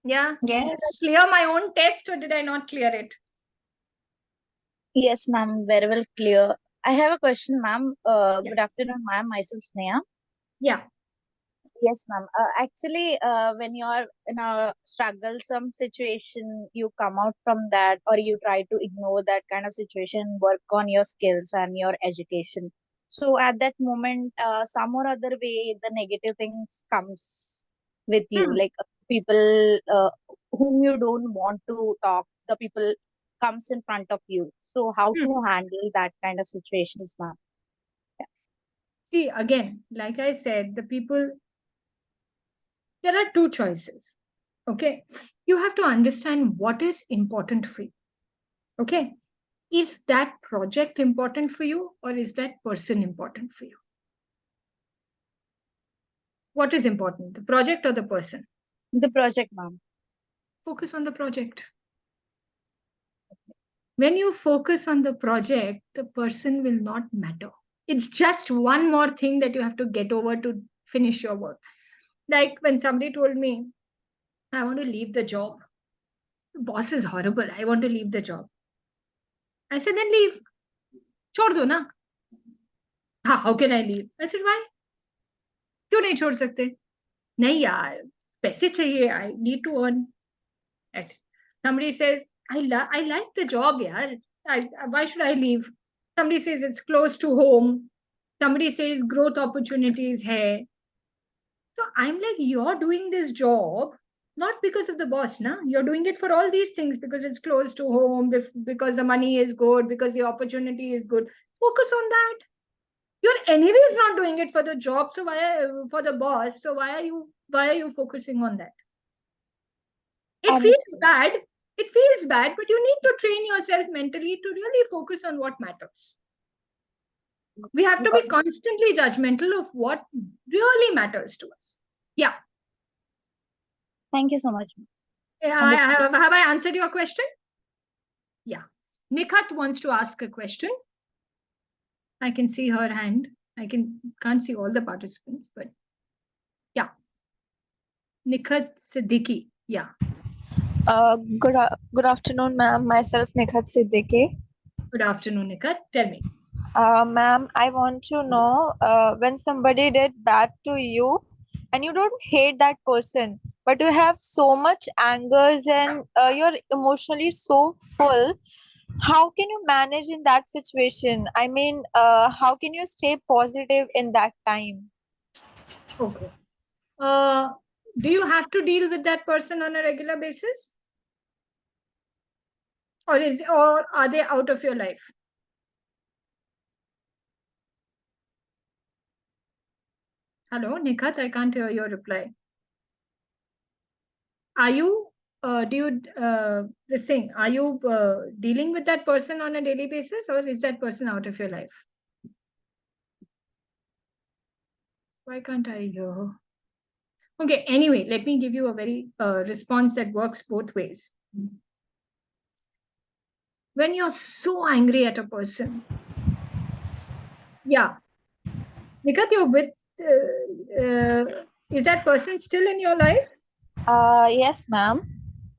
Yeah. Yes. Did I clear my own test or did I not clear it? Yes, ma'am, very well clear. I have a question, ma'am. Yeah. Good afternoon, ma'am. Myself, Sneha. Yeah. Yes, ma'am. Actually, when you're in a strugglesome situation, you come out from that, or you try to ignore that kind of situation, work on your skills and your education. So at that moment, some or other way, the negative things comes with you, Hmm. like people whom you don't want to talk. The people comes in front of you. So how Hmm. to handle that kind of situations, ma'am? See, again, like I said, the people, there are two choices. Okay. You have to understand what is important for you. Okay. Is that project important for you or is that person important for you? What is important, the project or the person? The project, ma'am. Focus on the project. When you focus on the project, the person will not matter. It's just one more thing that you have to get over to finish your work. Like when somebody told me, I want to leave the job. The boss is horrible. I want to leave the job. I said, then leave. छोड़ दो ना. How can I leave? I said, why? क्यों नहीं छोड़ सकते? नहीं यार, पैसे चाहिए. I need to earn. Somebody says, I like the job, yaar. Why should I leave? Somebody says it's close to home. Somebody says growth opportunities hai. So I'm like, you're doing this job not because of the boss, na? You're doing it for all these things because it's close to home, because the money is good, because the opportunity is good. Focus on that. You're anyways not doing it for the job, so for the boss? So why are you focusing on that? It feels Understood. bad. It feels bad, but you need to train yourself mentally to really focus on what matters. We have to be constantly judgmental of what really matters to us. Yeah. Thank you so much. Have I answered your question? Yeah. Nikhat wants to ask a question. I can see her hand. Can't see all the participants, but yeah. Nikhat Siddiqui. Yeah. Good afternoon, ma'am. Myself, Nikhat Siddiqui. Good afternoon, Nikhat. Tell me. Ma'am, I want to know when somebody did bad to you and you don't hate that person, but you have so much angers and you're emotionally so full. How can you manage in that situation? I mean, how can you stay positive in that time? Okay. Uh, do you have to deal with that person on a regular basis? Or are they out of your life? Hello, Nikhat, I can't hear your reply. Are you this thing, are you dealing with that person on a daily basis or is that person out of your life? Why can't I hear her? Okay, anyway, let me give you a very response that works both ways. When you're so angry at a person, yeah, Nikhat, you're with is that person still in your life? Yes, ma'am.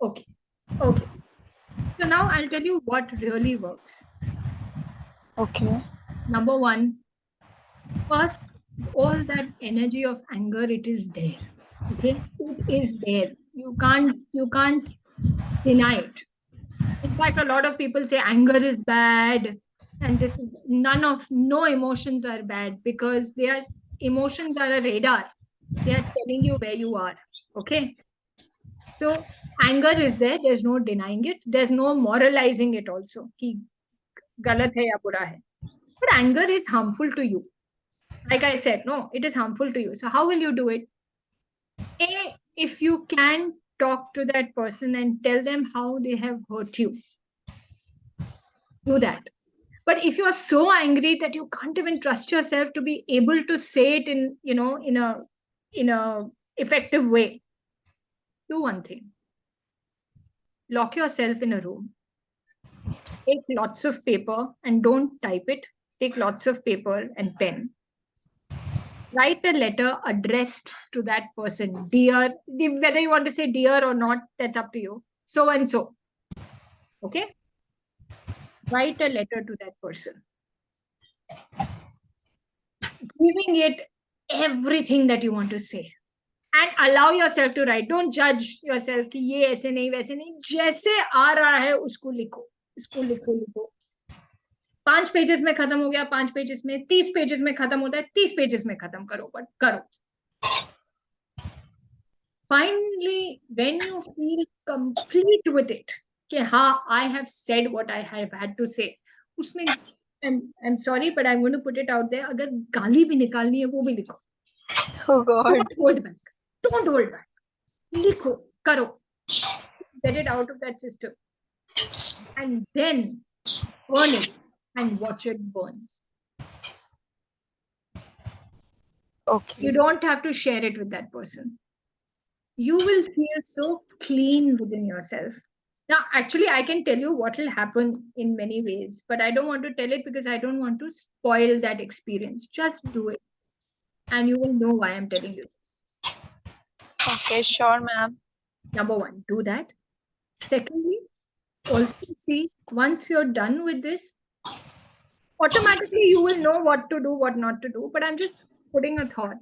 Okay. Okay. So now I'll tell you what really works. Okay. Number one, first, all that energy of anger, it is there. Okay, it is there. You can't deny it. In fact, a lot of people say anger is bad, and this is no emotions are bad because emotions are a radar. They are telling you where you are. Okay, so anger is there. There's no denying it. There's no moralizing it also. कि गलत है या बुरा है. But anger is harmful to you. Like I said, no, it is harmful to you. So how will you do it? If you can talk to that person and tell them how they have hurt you, do that. But if you are so angry that you can't even trust yourself to be able to say it in a effective way, do one thing. Lock yourself in a room. Take lots of paper and don't type it. Take lots of paper and pen. Write a letter addressed to that person. Dear, whether you want to say dear or not, that's up to you. So and so. Okay? Write a letter to that person, giving it everything that you want to say. And allow yourself to write. Don't judge yourself कि ये ऐसे नहीं वैसे नहीं, जैसे आ रहा है उसको लिखो, इसको लिखो लिखो. 5 पेजेस में खत्म हो गया, 5 पेजेस में, 30 पेजेस में खत्म होता है, 30 पेजेस में खत्म करो, बट करो. Finally, when you feel complete with it, कि हाँ, I have said what I have had to say, उसमें I'm sorry, but I'm going to put it out there, अगर गाली भी निकालनी है वो भी लिखो. Oh God. Don't hold back. Don't hold back. लिखो, करो. Get it out of that system. And then burn it and watch it burn. Okay. You don't have to share it with that person. You will feel so clean within yourself. Now, actually, I can tell you what will happen in many ways, but I don't want to tell it because I don't want to spoil that experience. Just do it. And you will know why I'm telling you this. Okay, sure, ma'am. Number one, do that. Secondly, also see, once you're done with this, automatically you will know what to do, what not to do. But I'm just putting a thought.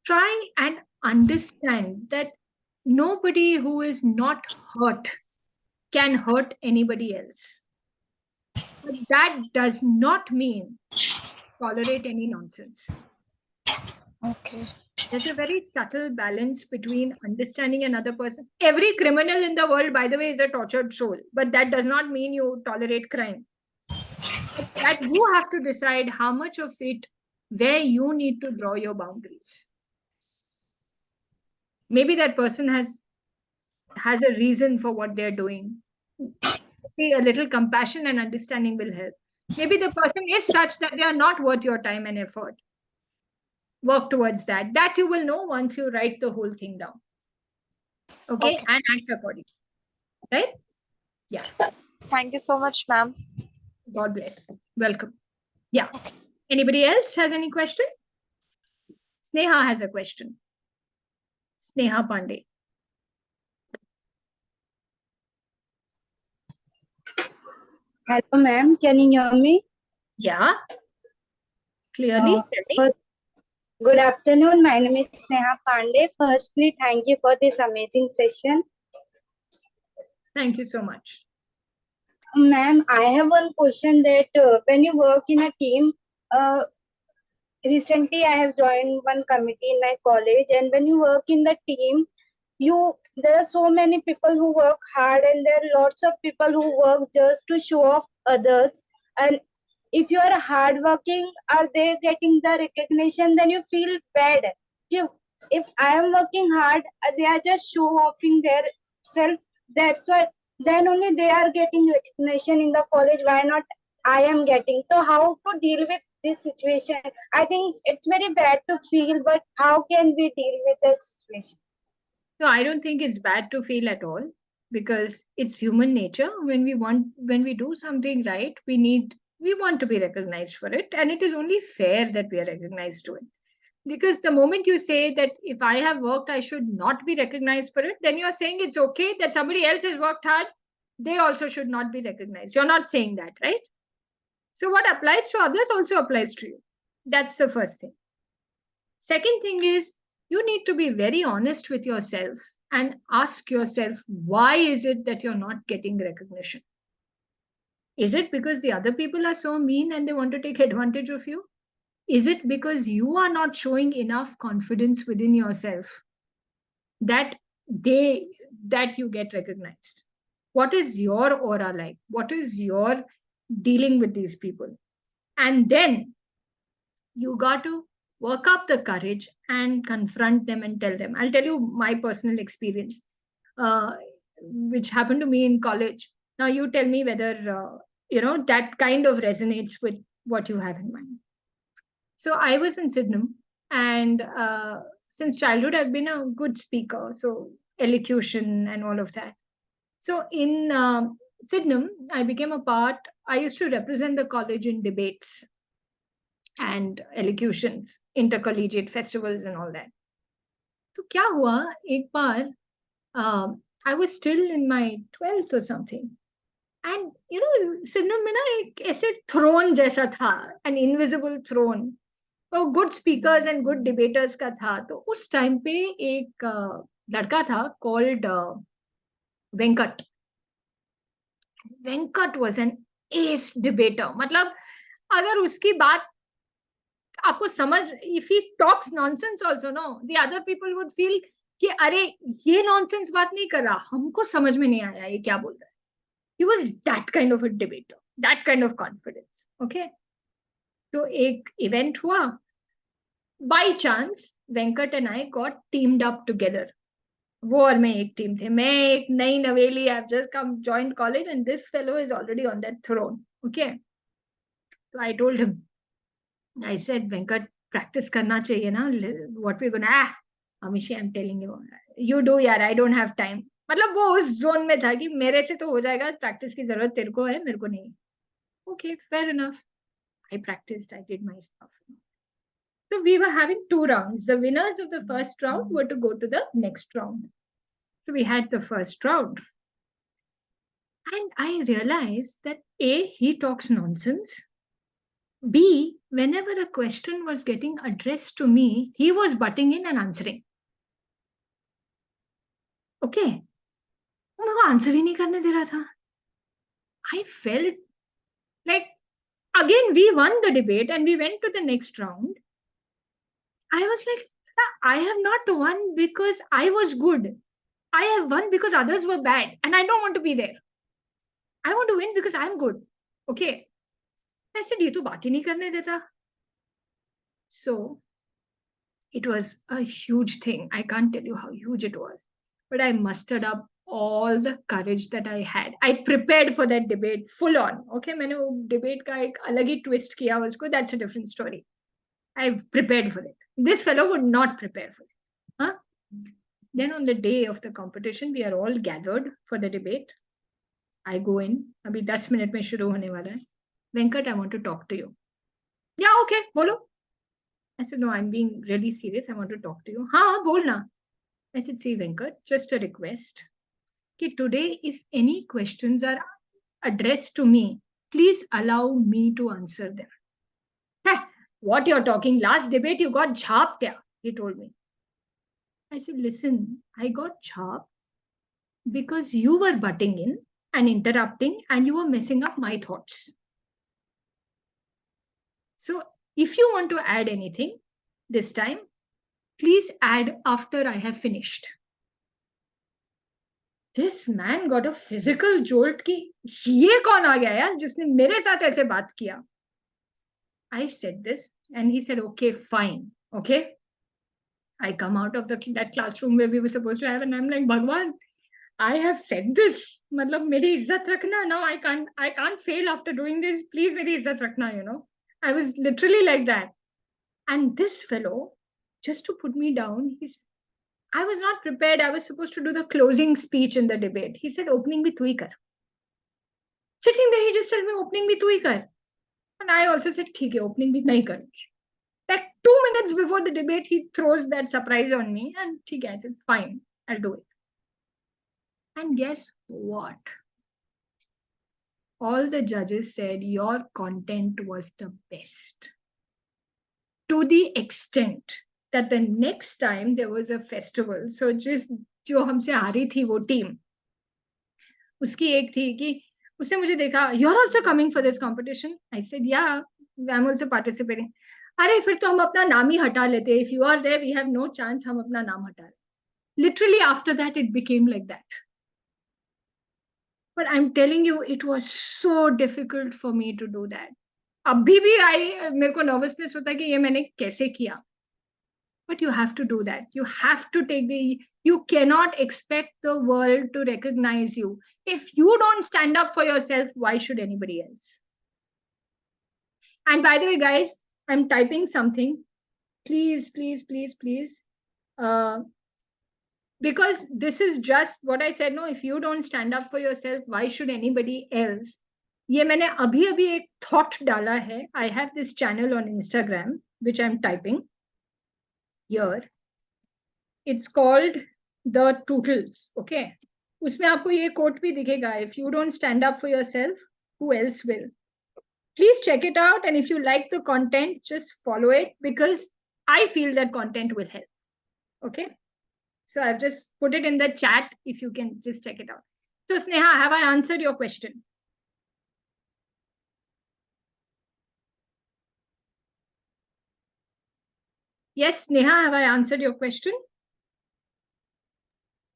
Try and understand that nobody who is not hurt can hurt anybody else. But that does not mean tolerate any nonsense. Okay. There's a very subtle balance between understanding another person. Every criminal in the world, by the way, is a tortured soul, but that does not mean you tolerate crime. But that you have to decide how much of it, where you need to draw your boundaries. Maybe that person has a reason for what they're doing. Maybe a little compassion and understanding will help. Maybe the person is such that they are not worth your time and effort. Work towards that. That you will know once you write the whole thing down. Okay? And act accordingly. Right? Yeah. Thank you so much, ma'am. God bless. Welcome. Yeah. Anybody else has any question? Sneha has a question. Sneha Pandey. Hello, ma'am. Can you hear me? Yeah. Clearly. First, good afternoon. My name is Sneha Pandey. Firstly, thank you for this amazing session. Thank you so much. Ma'am, I have one question that when you work in a team, recently I have joined one committee in my college, and when you work in the team, there are so many people who work hard, and there are lots of people who work just to show off others. And if you are hardworking, are they getting the recognition? Then you feel bad. If I am working hard, they are just show offing their self. That's why then only they are getting recognition in the college. Why not I am getting? So how to deal with this situation? I think it's very bad to feel, but how can we deal with the situation? No, I don't think it's bad to feel at all, because it's human nature. When we do something right, we want to be recognized for it, and it is only fair that we are recognized to it. Because the moment you say that if I have worked, I should not be recognized for it, then you're saying it's okay that somebody else has worked hard, they also should not be recognized. You're not saying that, right? So what applies to others also applies to you. That's the first thing. Second thing is, you need to be very honest with yourself and ask yourself, why is it that you're not getting recognition? Is it because the other people are so mean and they want to take advantage of you? Is it because you are not showing enough confidence within yourself that you get recognized? What is your aura like? What is your dealing with these people? And then you got to work up the courage and confront them and tell them. I'll tell you my personal experience, which happened to me in college. Now you tell me whether that kind of resonates with what you have in mind. So I was in Sydenham, and since childhood I've been a good speaker, so elocution and all of that. So in Sydenham, I used to represent the college in debates and elocutions, intercollegiate festivals and all that. तो क्या हुआ एक बार, I was still in my 12th or something, and सिडनम में ना एक ऐसे throne जैसा था, an invisible throne good speakers and good debaters का था. तो उस टाइम पे एक लड़का था called Venkat. Venkat was an ace debater. मतलब अगर उसकी बात आपको समझ, if he talks nonsense also, no the other people would feel कि अरे ये नॉनसेंस बात नहीं कर रहा, हमको समझ में नहीं आया ये क्या बोल रहा है. He was that kind of a debater, that kind of confidence. Okay, तो एक इवेंट हुआ. By chance Venkat and I got teamed up together. वो और मैं एक टीम थे. मैं एक नई नवेली, I just come join college and this fellow is already on that throne. Okay, तो I told him, I said Venkat practice करना चाहिए ना. What we gonna, Amishi I am telling you, you do यार, आई डोंट हैव टाइम. मतलब वो उस zone में था कि मेरे से तो हो जाएगा, प्रैक्टिस की जरूरत तेरे को है, मेरे को नहीं. Okay, fair enough. I practiced, I did my stuff. So we were having 2 rounds. The winners of the first round were to go to the next round. So we had the first round. And I realized that A, he talks nonsense. B, whenever a question was getting addressed to me, he was butting in and answering. Okay. वो मेरे को answer ही नहीं करने दे रहा था. I felt like, again we won the debate and we went to the next round. I was like, I have not won because I was good. I have won because others were bad and I don't want to be there. I want to win because I'm good. Okay. I said, ये तो बात ही नहीं करने देता. So it was a huge thing. I can't tell you how huge it was. But I mustered up all the courage that I had. I prepared for that debate full on. Okay, मैंने वो debate का एक अलग ही twist किया उसको. That's a different story. I prepared for it. This fellow would not prepare for it. Huh? Then on the day of the competition, we are all gathered for the debate. I go in. अभी 10 minute में शुरू होने वाला है. Venkat, I want to talk to you. Yeah, okay, बोलो. I said, no, I'm being really serious. I want to talk to you. हाँ, बोलना. I said, see, Venkat, just a request. कि today, if any questions are addressed to me, please allow me to answer them. Hey, what you're talking? Last debate, you got jhapped, yeah, he told me. I said, listen, I got jhapped because you were butting in and interrupting and you were messing up my thoughts. So if you want to add anything this time, please add after I have finished. This man got a physical jolt कि ये कौन आ गया यार जिसने मेरे साथ ऐसे बात किया. I said this and he said, okay, fine. Okay. I come out of that classroom where we were supposed to have and I'm like, Bhagwan, I have said this. मतलब मेरी इज्जत रखना. Now I can't fail after doing this. Please मेरी इज्जत रखना, you know. I was literally like that. And this fellow, just to put me down, I was not prepared. I was supposed to do the closing speech in the debate. He said, opening भी तू ही कर. Sitting there, he just told me, opening भी तू ही कर. And I also said, ठीक है, opening भी मैं ही करूँगी. Like 2 minutes before the debate, he throws that surprise on me. And ठीक है, I said, fine, I'll do it. And guess what? All the judges said your content was the best. To the extent that the next time there was a festival, so just जो हमसे हारी थी वो team, उसकी एक थी कि उसने मुझे देखा, you're also coming for this competition? I said, yeah, I'm also participating. अरे फिर तो हम अपना नाम ही हटा लेते. If you are there, we have no chance. हम अपना नाम हटा. Literally after that, it became like that. But I'm telling you, it was so difficult for me to do that. अभी भी मेरे को nervousness होता है कि ये मैंने कैसे किया. But you have to do that. You have to you cannot expect the world to recognize you. If you don't stand up for yourself, why should anybody else? And by the way, guys, I'm typing something. Please, please, please, please. Because this is just what I said. No, if you don't stand up for yourself, why should anybody else? ये मैंने अभी एक thought डाला है. I have this channel on Instagram, which I'm typing here. It's called The Tootles. Okay. उसमें आपको ये quote भी दिखेगा. If you don't stand up for yourself, who else will? Please check it out, and if you like the content, just follow it, because I feel that content will help. Okay, so I've just put it in the chat if you can just check it out. So Sneha, have I answered your question? Yes, Sneha, have I answered your question?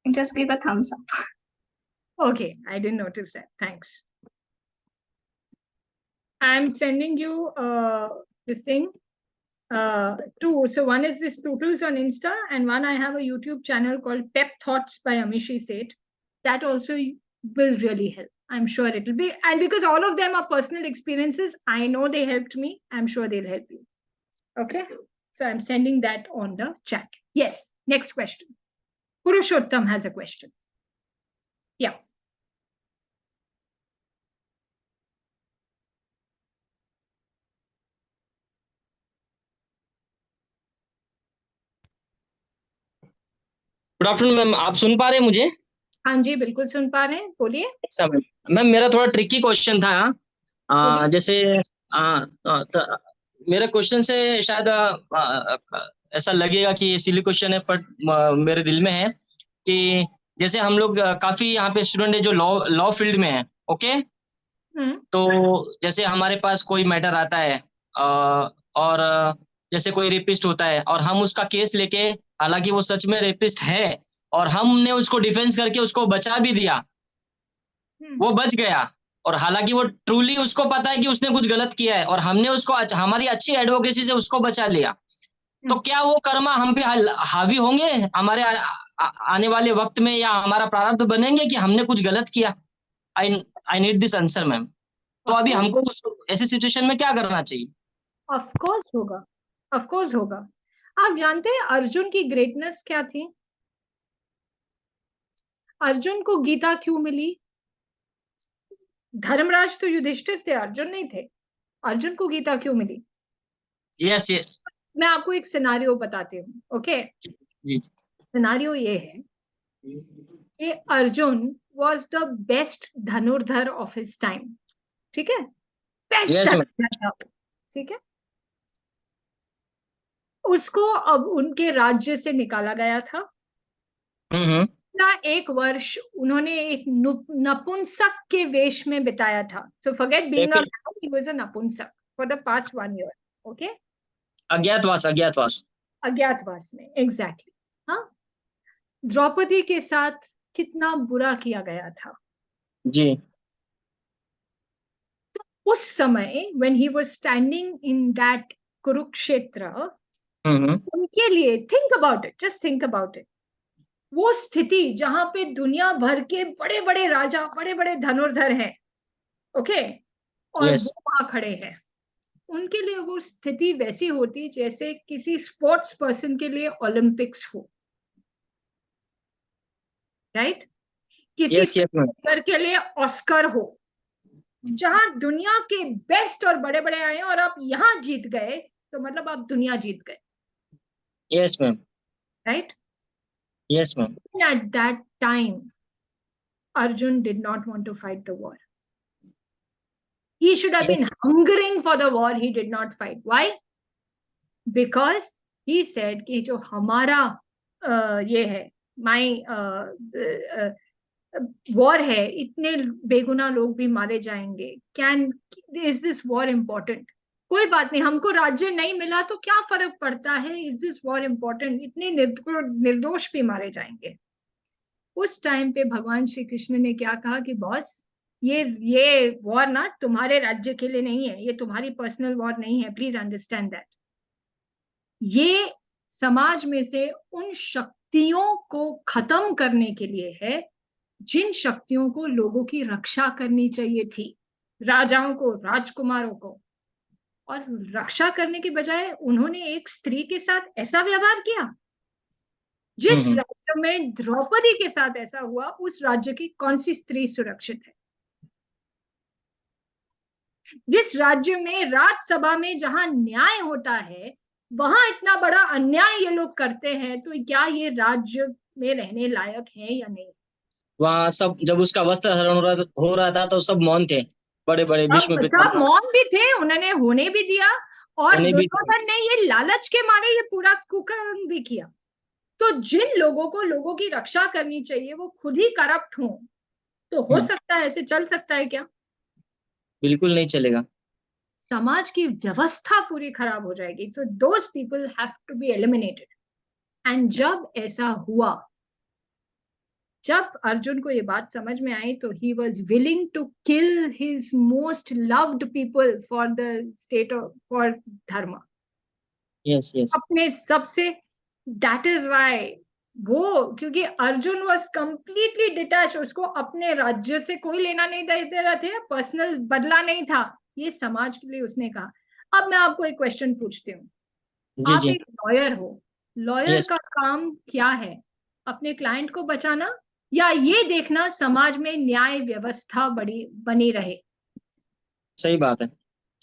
Just give a thumbs up. Okay, I didn't notice that. Thanks. I'm sending you this thing, two. So one is this tutus on Insta, and one I have a YouTube channel called Pep Thoughts by Amishi Seth. That also will really help. I'm sure it'll be, and because all of them are personal experiences, I know they helped me. I'm sure they'll help you. Okay, so I'm sending that on the chat. Yes, next question. Purushottam has a question. Yeah. Good afternoon ma'am, आप सुन पा रहे हैं मुझे? हाँ जी, बिल्कुल सुन पा रहे हैं, बोलिए। अच्छा मैम, मेरा थोड़ा ट्रिकी क्वेश्चन था। बोलिए। जैसे मेरे क्वेश्चन से शायद ऐसा लगेगा कि ये सिली क्वेश्चन है, बट मेरे दिल में है कि जैसे हम लोग काफी यहाँ पे स्टूडेंट है जो लॉ फील्ड में है। ओके, तो जैसे हमारे पास कोई मैटर आता है और जैसे कोई रेपिस्ट होता है और हम उसका केस लेके, हालांकि वो सच में रेपिस्ट है और हमने उसको डिफेंस करके उसको बचा भी दिया, वो बच गया, और हालांकि वो ट्रूली उसको पता है कि उसने कुछ गलत किया है और हमने उसको हमारी अच्छी एडवोकेसी से उसको बचा लिया, तो क्या वो कर्मा हम पे हावी होंगे हमारे आने वाले वक्त में, या हमारा प्रारब्ध बनेंगे कि हमने कुछ गलत किया? I need this answer ma'am. तो अभी हमको ऐसी सिचुएशन में क्या करना चाहिए? ऑफ कोर्स होगा, ऑफ कोर्स होगा। आप जानते हैं अर्जुन की ग्रेटनेस क्या थी? अर्जुन को गीता क्यों मिली? धर्मराज तो युधिष्ठिर थे, अर्जुन नहीं थे। अर्जुन को गीता क्यों मिली? यस यस, मैं आपको एक सिनारियो बताती हूँ। ओके, सिनारियो ये है कि अर्जुन was the बेस्ट धनुर्धर ऑफ हिज टाइम। ठीक है, बेस्ट Yes, ma'am. धनुर्धर था। ठीक है, उसको अब उनके राज्य से निकाला गया था। ना एक वर्ष उन्होंने एक नपुंसक के वेश में बिताया था। So forget being a man, he was a नपुंसक for the past 1 year. Okay, अज्ञातवास, अज्ञातवास, अज्ञातवास में, एग्जैक्टली। हाँ, द्रौपदी के साथ कितना बुरा किया गया था जी। उस समय when he was standing in that Kurukshetra, उनके लिए think about it, just think about it, वो स्थिति जहां पे दुनिया भर के बड़े बड़े राजा, बड़े बड़े धनुर्धर हैं, ओके, और Yes. वो वहां खड़े हैं, उनके लिए वो स्थिति वैसी होती जैसे किसी स्पोर्ट्स पर्सन के लिए ओलंपिक्स हो, राइट? किसी Yes, yes, ma'am. के लिए ऑस्कर हो, जहां दुनिया के बेस्ट और बड़े बड़े आए और आप यहां जीत गए, तो मतलब आप दुनिया जीत गए। Yes, ma'am. Right? Yes, ma'am. At that time, Arjun did not want to fight the war. He should have been hungering for the war. He did not fight. Why? Because he said कि जो हमारा ये है, my war है, इतने बेगुनाह लोग भी मारे जाएंगे, इज दिस वॉर इम्पोर्टेंट? कोई बात नहीं, हमको राज्य नहीं मिला तो क्या फर्क पड़ता है, इज दिस वॉर इम्पोर्टेंट? इतने निर्दोष भी मारे जाएंगे। उस टाइम पे भगवान श्री कृष्ण ने क्या कहा कि बॉस, ये वॉर ना तुम्हारे राज्य के लिए नहीं है, ये तुम्हारी पर्सनल वॉर नहीं है, प्लीज अंडरस्टैंड दैट। ये समाज में से उन शक्तियों को खत्म करने के लिए है जिन शक्तियों को लोगों की रक्षा करनी चाहिए थी, राजाओं को, राजकुमारों को, और रक्षा करने के बजाय उन्होंने एक स्त्री के साथ ऐसा व्यवहार किया। जिस राज्य में द्रौपदी के साथ ऐसा हुआ, उस राज्य की कौन सी स्त्री सुरक्षित है? जिस राज्य में राज्यसभा में जहां न्याय होता है, वहां इतना बड़ा अन्याय ये लोग करते हैं, तो क्या ये राज्य में रहने लायक है या नहीं? वहाँ सब जब उसका वस्त्र हरण हो रहा था तो सब मौन थे। बड़े बड़े भीष्म सब पितामह मौन भी थे, उन्होंने होने भी दिया, और होने भी थे। दुर्योधन ने ये लालच के मारे ये पूरा कुकर्म भी किया। तो जिन लोगों को लोगों की रक्षा करनी चाहिए वो खुद ही करप्ट हो, तो हो सकता है ऐसे चल सकता है क्या? बिल्कुल नहीं चलेगा। समाज की व्यवस्था पूरी खराब हो जाएगी। So those people have to be eliminated. And जब ऐसा हुआ, जब अर्जुन को ये बात समझ में आई, तो he was willing to kill his most loved people for the state of, for dharma, yes yes अपने सबसे। दैट इज वाई वो, क्योंकि अर्जुन वॉज कंप्लीटली डिटैच, उसको अपने राज्य से कोई लेना नहीं दे रहे थे, पर्सनल बदला नहीं था, ये समाज के लिए उसने कहा। अब मैं आपको एक क्वेश्चन पूछती हूँ। जी आप जी एक लॉयर हो, लॉयर यस का काम क्या है? अपने क्लाइंट को बचाना, या ये देखना समाज में न्याय व्यवस्था बनी रहे? सही बात है,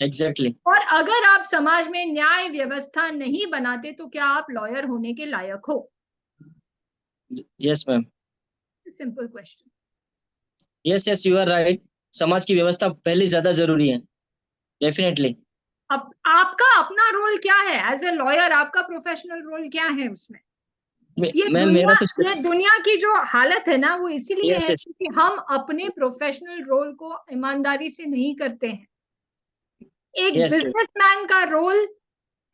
एग्जैक्टली और अगर आप समाज में न्याय व्यवस्था नहीं बनाते तो क्या आप लॉयर होने के लायक हो? Yes ma'am, simple question. Yes yes you are right. समाज की व्यवस्था पहले ज्यादा जरूरी है, डेफिनेटली। अब आपका अपना रोल क्या है एज ए लॉयर? आपका प्रोफेशनल रोल क्या है उसमें? मैम मेरा तो ये दुनिया की जो हालत है ना, वो इसीलिए यस है यस क्योंकि हम अपने प्रोफेशनल रोल को ईमानदारी से नहीं करते हैं। एक यस बिजनेसमैन का रोल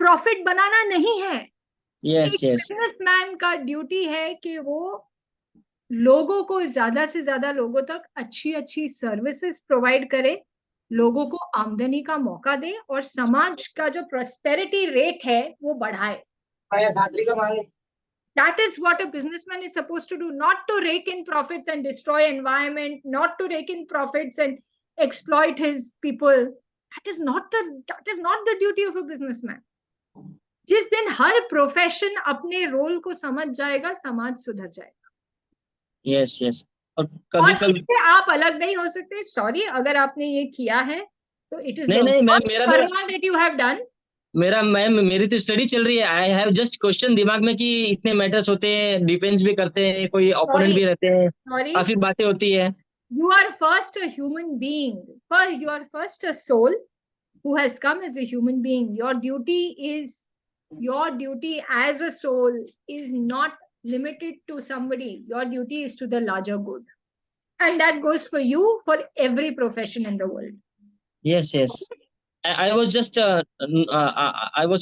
प्रॉफिट बनाना नहीं है। यस एक यस बिजनेसमैन का ड्यूटी है कि वो लोगों को, ज्यादा से ज्यादा लोगों तक अच्छी अच्छी सर्विसेज प्रोवाइड करे, लोगों को आमदनी का मौका दे, और समाज का जो प्रॉस्पेरिटी रेट है वो बढ़ाए। That is what a businessman is supposed to do, not to rake in profits and destroy environment, not to rake in profits and exploit his people. That is not the duty of a businessman. जिस दिन हर profession अपने role को समझ जाएगा, समाज सुधर जाएगा। Yes yes और कभी और कभी इससे आप अलग नहीं हो सकते। सॉरी, अगर आपने ये किया है तो इट इज द नहीं नहीं मैम, वर्स्ट मेरा तो Karma that you have done. Ma'am मेरी तो स्टडी चल रही है। आई हैव जस्ट क्वेश्चन दिमाग में कि इतने मैटर्स होते हैं, डिफेंस भी करते हैं, कोई ओपोनेंट सॉरी, भी रहते हैं, सॉरी, काफी बातें होती है। you are first a human being. First, you are first a soul who has come as a human being. Your duty as a soul is not limited to somebody. Your duty is to the larger good. And that goes for you, for every profession in the world. Yes yes I was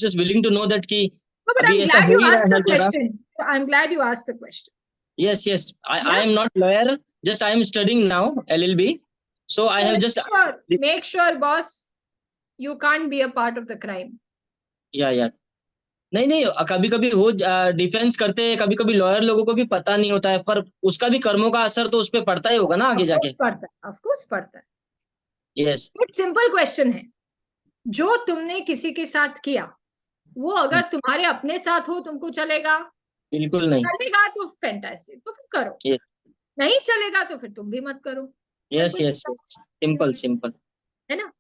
just willing to know that कि No, but अभी I'm ऐसा glad हो you ही रहा asked है the हर जगह। question. I'm glad you asked the question. Yes yes I Yeah? Am not lawyer, just I am studying now LLB, so I So have make just sure, make sure, boss, you can't be a part of the crime. या नहीं नहीं, कभी कभी हो defence करते हैं, कभी कभी लॉयर लोगों को भी पता नहीं होता है, पर उसका भी कर्मों का असर तो उस पर पड़ता ही होगा ना आगे Of जाके। course पड़ता है, of course पड़ता है। यस एक सिंपल क्वेश्चन है, जो तुमने किसी के साथ किया वो अगर तुम्हारे अपने साथ हो तुमको चलेगा? बिल्कुल नहीं। चलेगा तो फैंटास्टिक, तो फिर करो। नहीं चलेगा तो फिर तुम भी मत करो। Yes Simple, yes simple simple. है ना?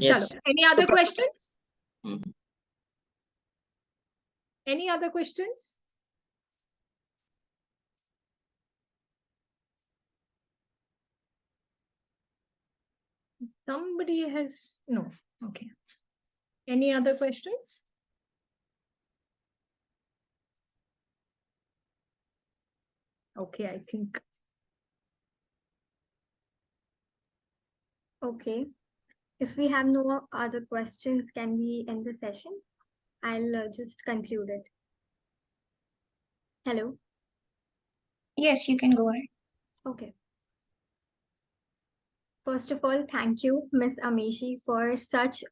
यस चलो, any other questions? Any other questions? Somebody has no. Okay. Any other questions? Okay, I think. Okay. If we have no other questions, can we end the session? I'll just conclude it. Hello. Yes, you can go ahead. Okay. First of all, thank you, Miss Amishi, for such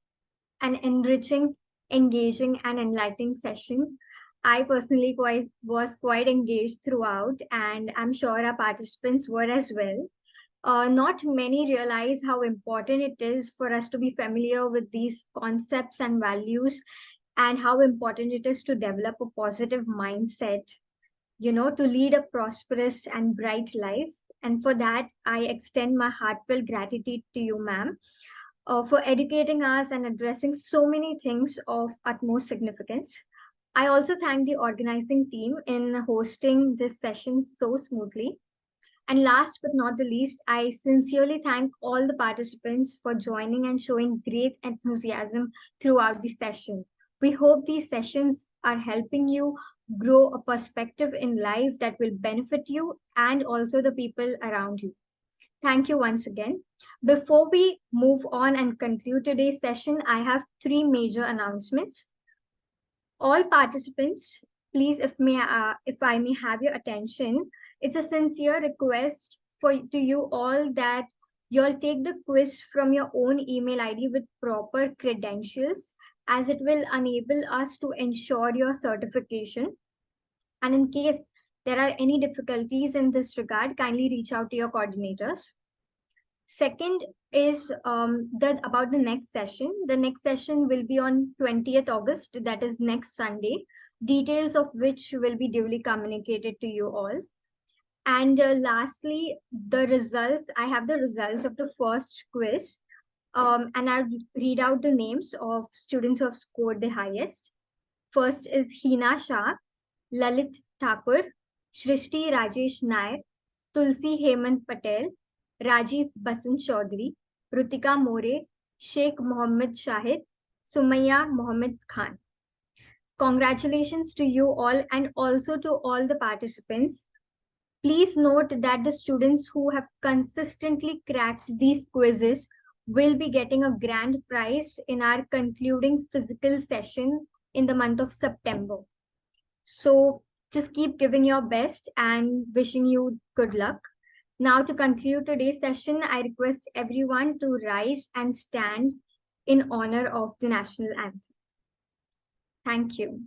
an enriching, engaging, and enlightening session. I personally was quite engaged throughout, and I'm sure our participants were as well. Not many realize how important it is for us to be familiar with these concepts and values, and how important it is to develop a positive mindset, to lead a prosperous and bright life. And for that, I extend my heartfelt gratitude to you, ma'am, for educating us and addressing so many things of utmost significance. I also thank the organizing team in hosting this session so smoothly. And last but not the least, I sincerely thank all the participants for joining and showing great enthusiasm throughout the session. We hope these sessions are helping you grow a perspective in life that will benefit you and also the people around you. Thank you once again. Before we move on and conclude today's session, I have three major announcements. All participants, please, if I may have your attention, it's a sincere request to you all that you'll take the quiz from your own email ID with proper credentials, as it will enable us to ensure your certification. And in case there are any difficulties in this regard, kindly reach out to your coordinators. Second is about the next session. The next session will be on 20th August, that is next Sunday, details of which will be duly communicated to you all. And lastly, I have the results of the first quiz, and I'll read out the names of students who have scored the highest. First is Hina Shah, Lalit Thakur, Shrishti Rajesh Nair, Tulsi Hemant Patel, Rajiv Basant Chaudhary, Rutika More, Sheikh Mohammed Shahid, Sumaya Mohammed Khan. Congratulations to you all and also to all the participants. Please note that the students who have consistently cracked these quizzes will be getting a grand prize in our concluding physical session in the month of September. So just keep giving your best and wishing you good luck. Now, to conclude today's session, I request everyone to rise and stand in honor of the national anthem. Thank you.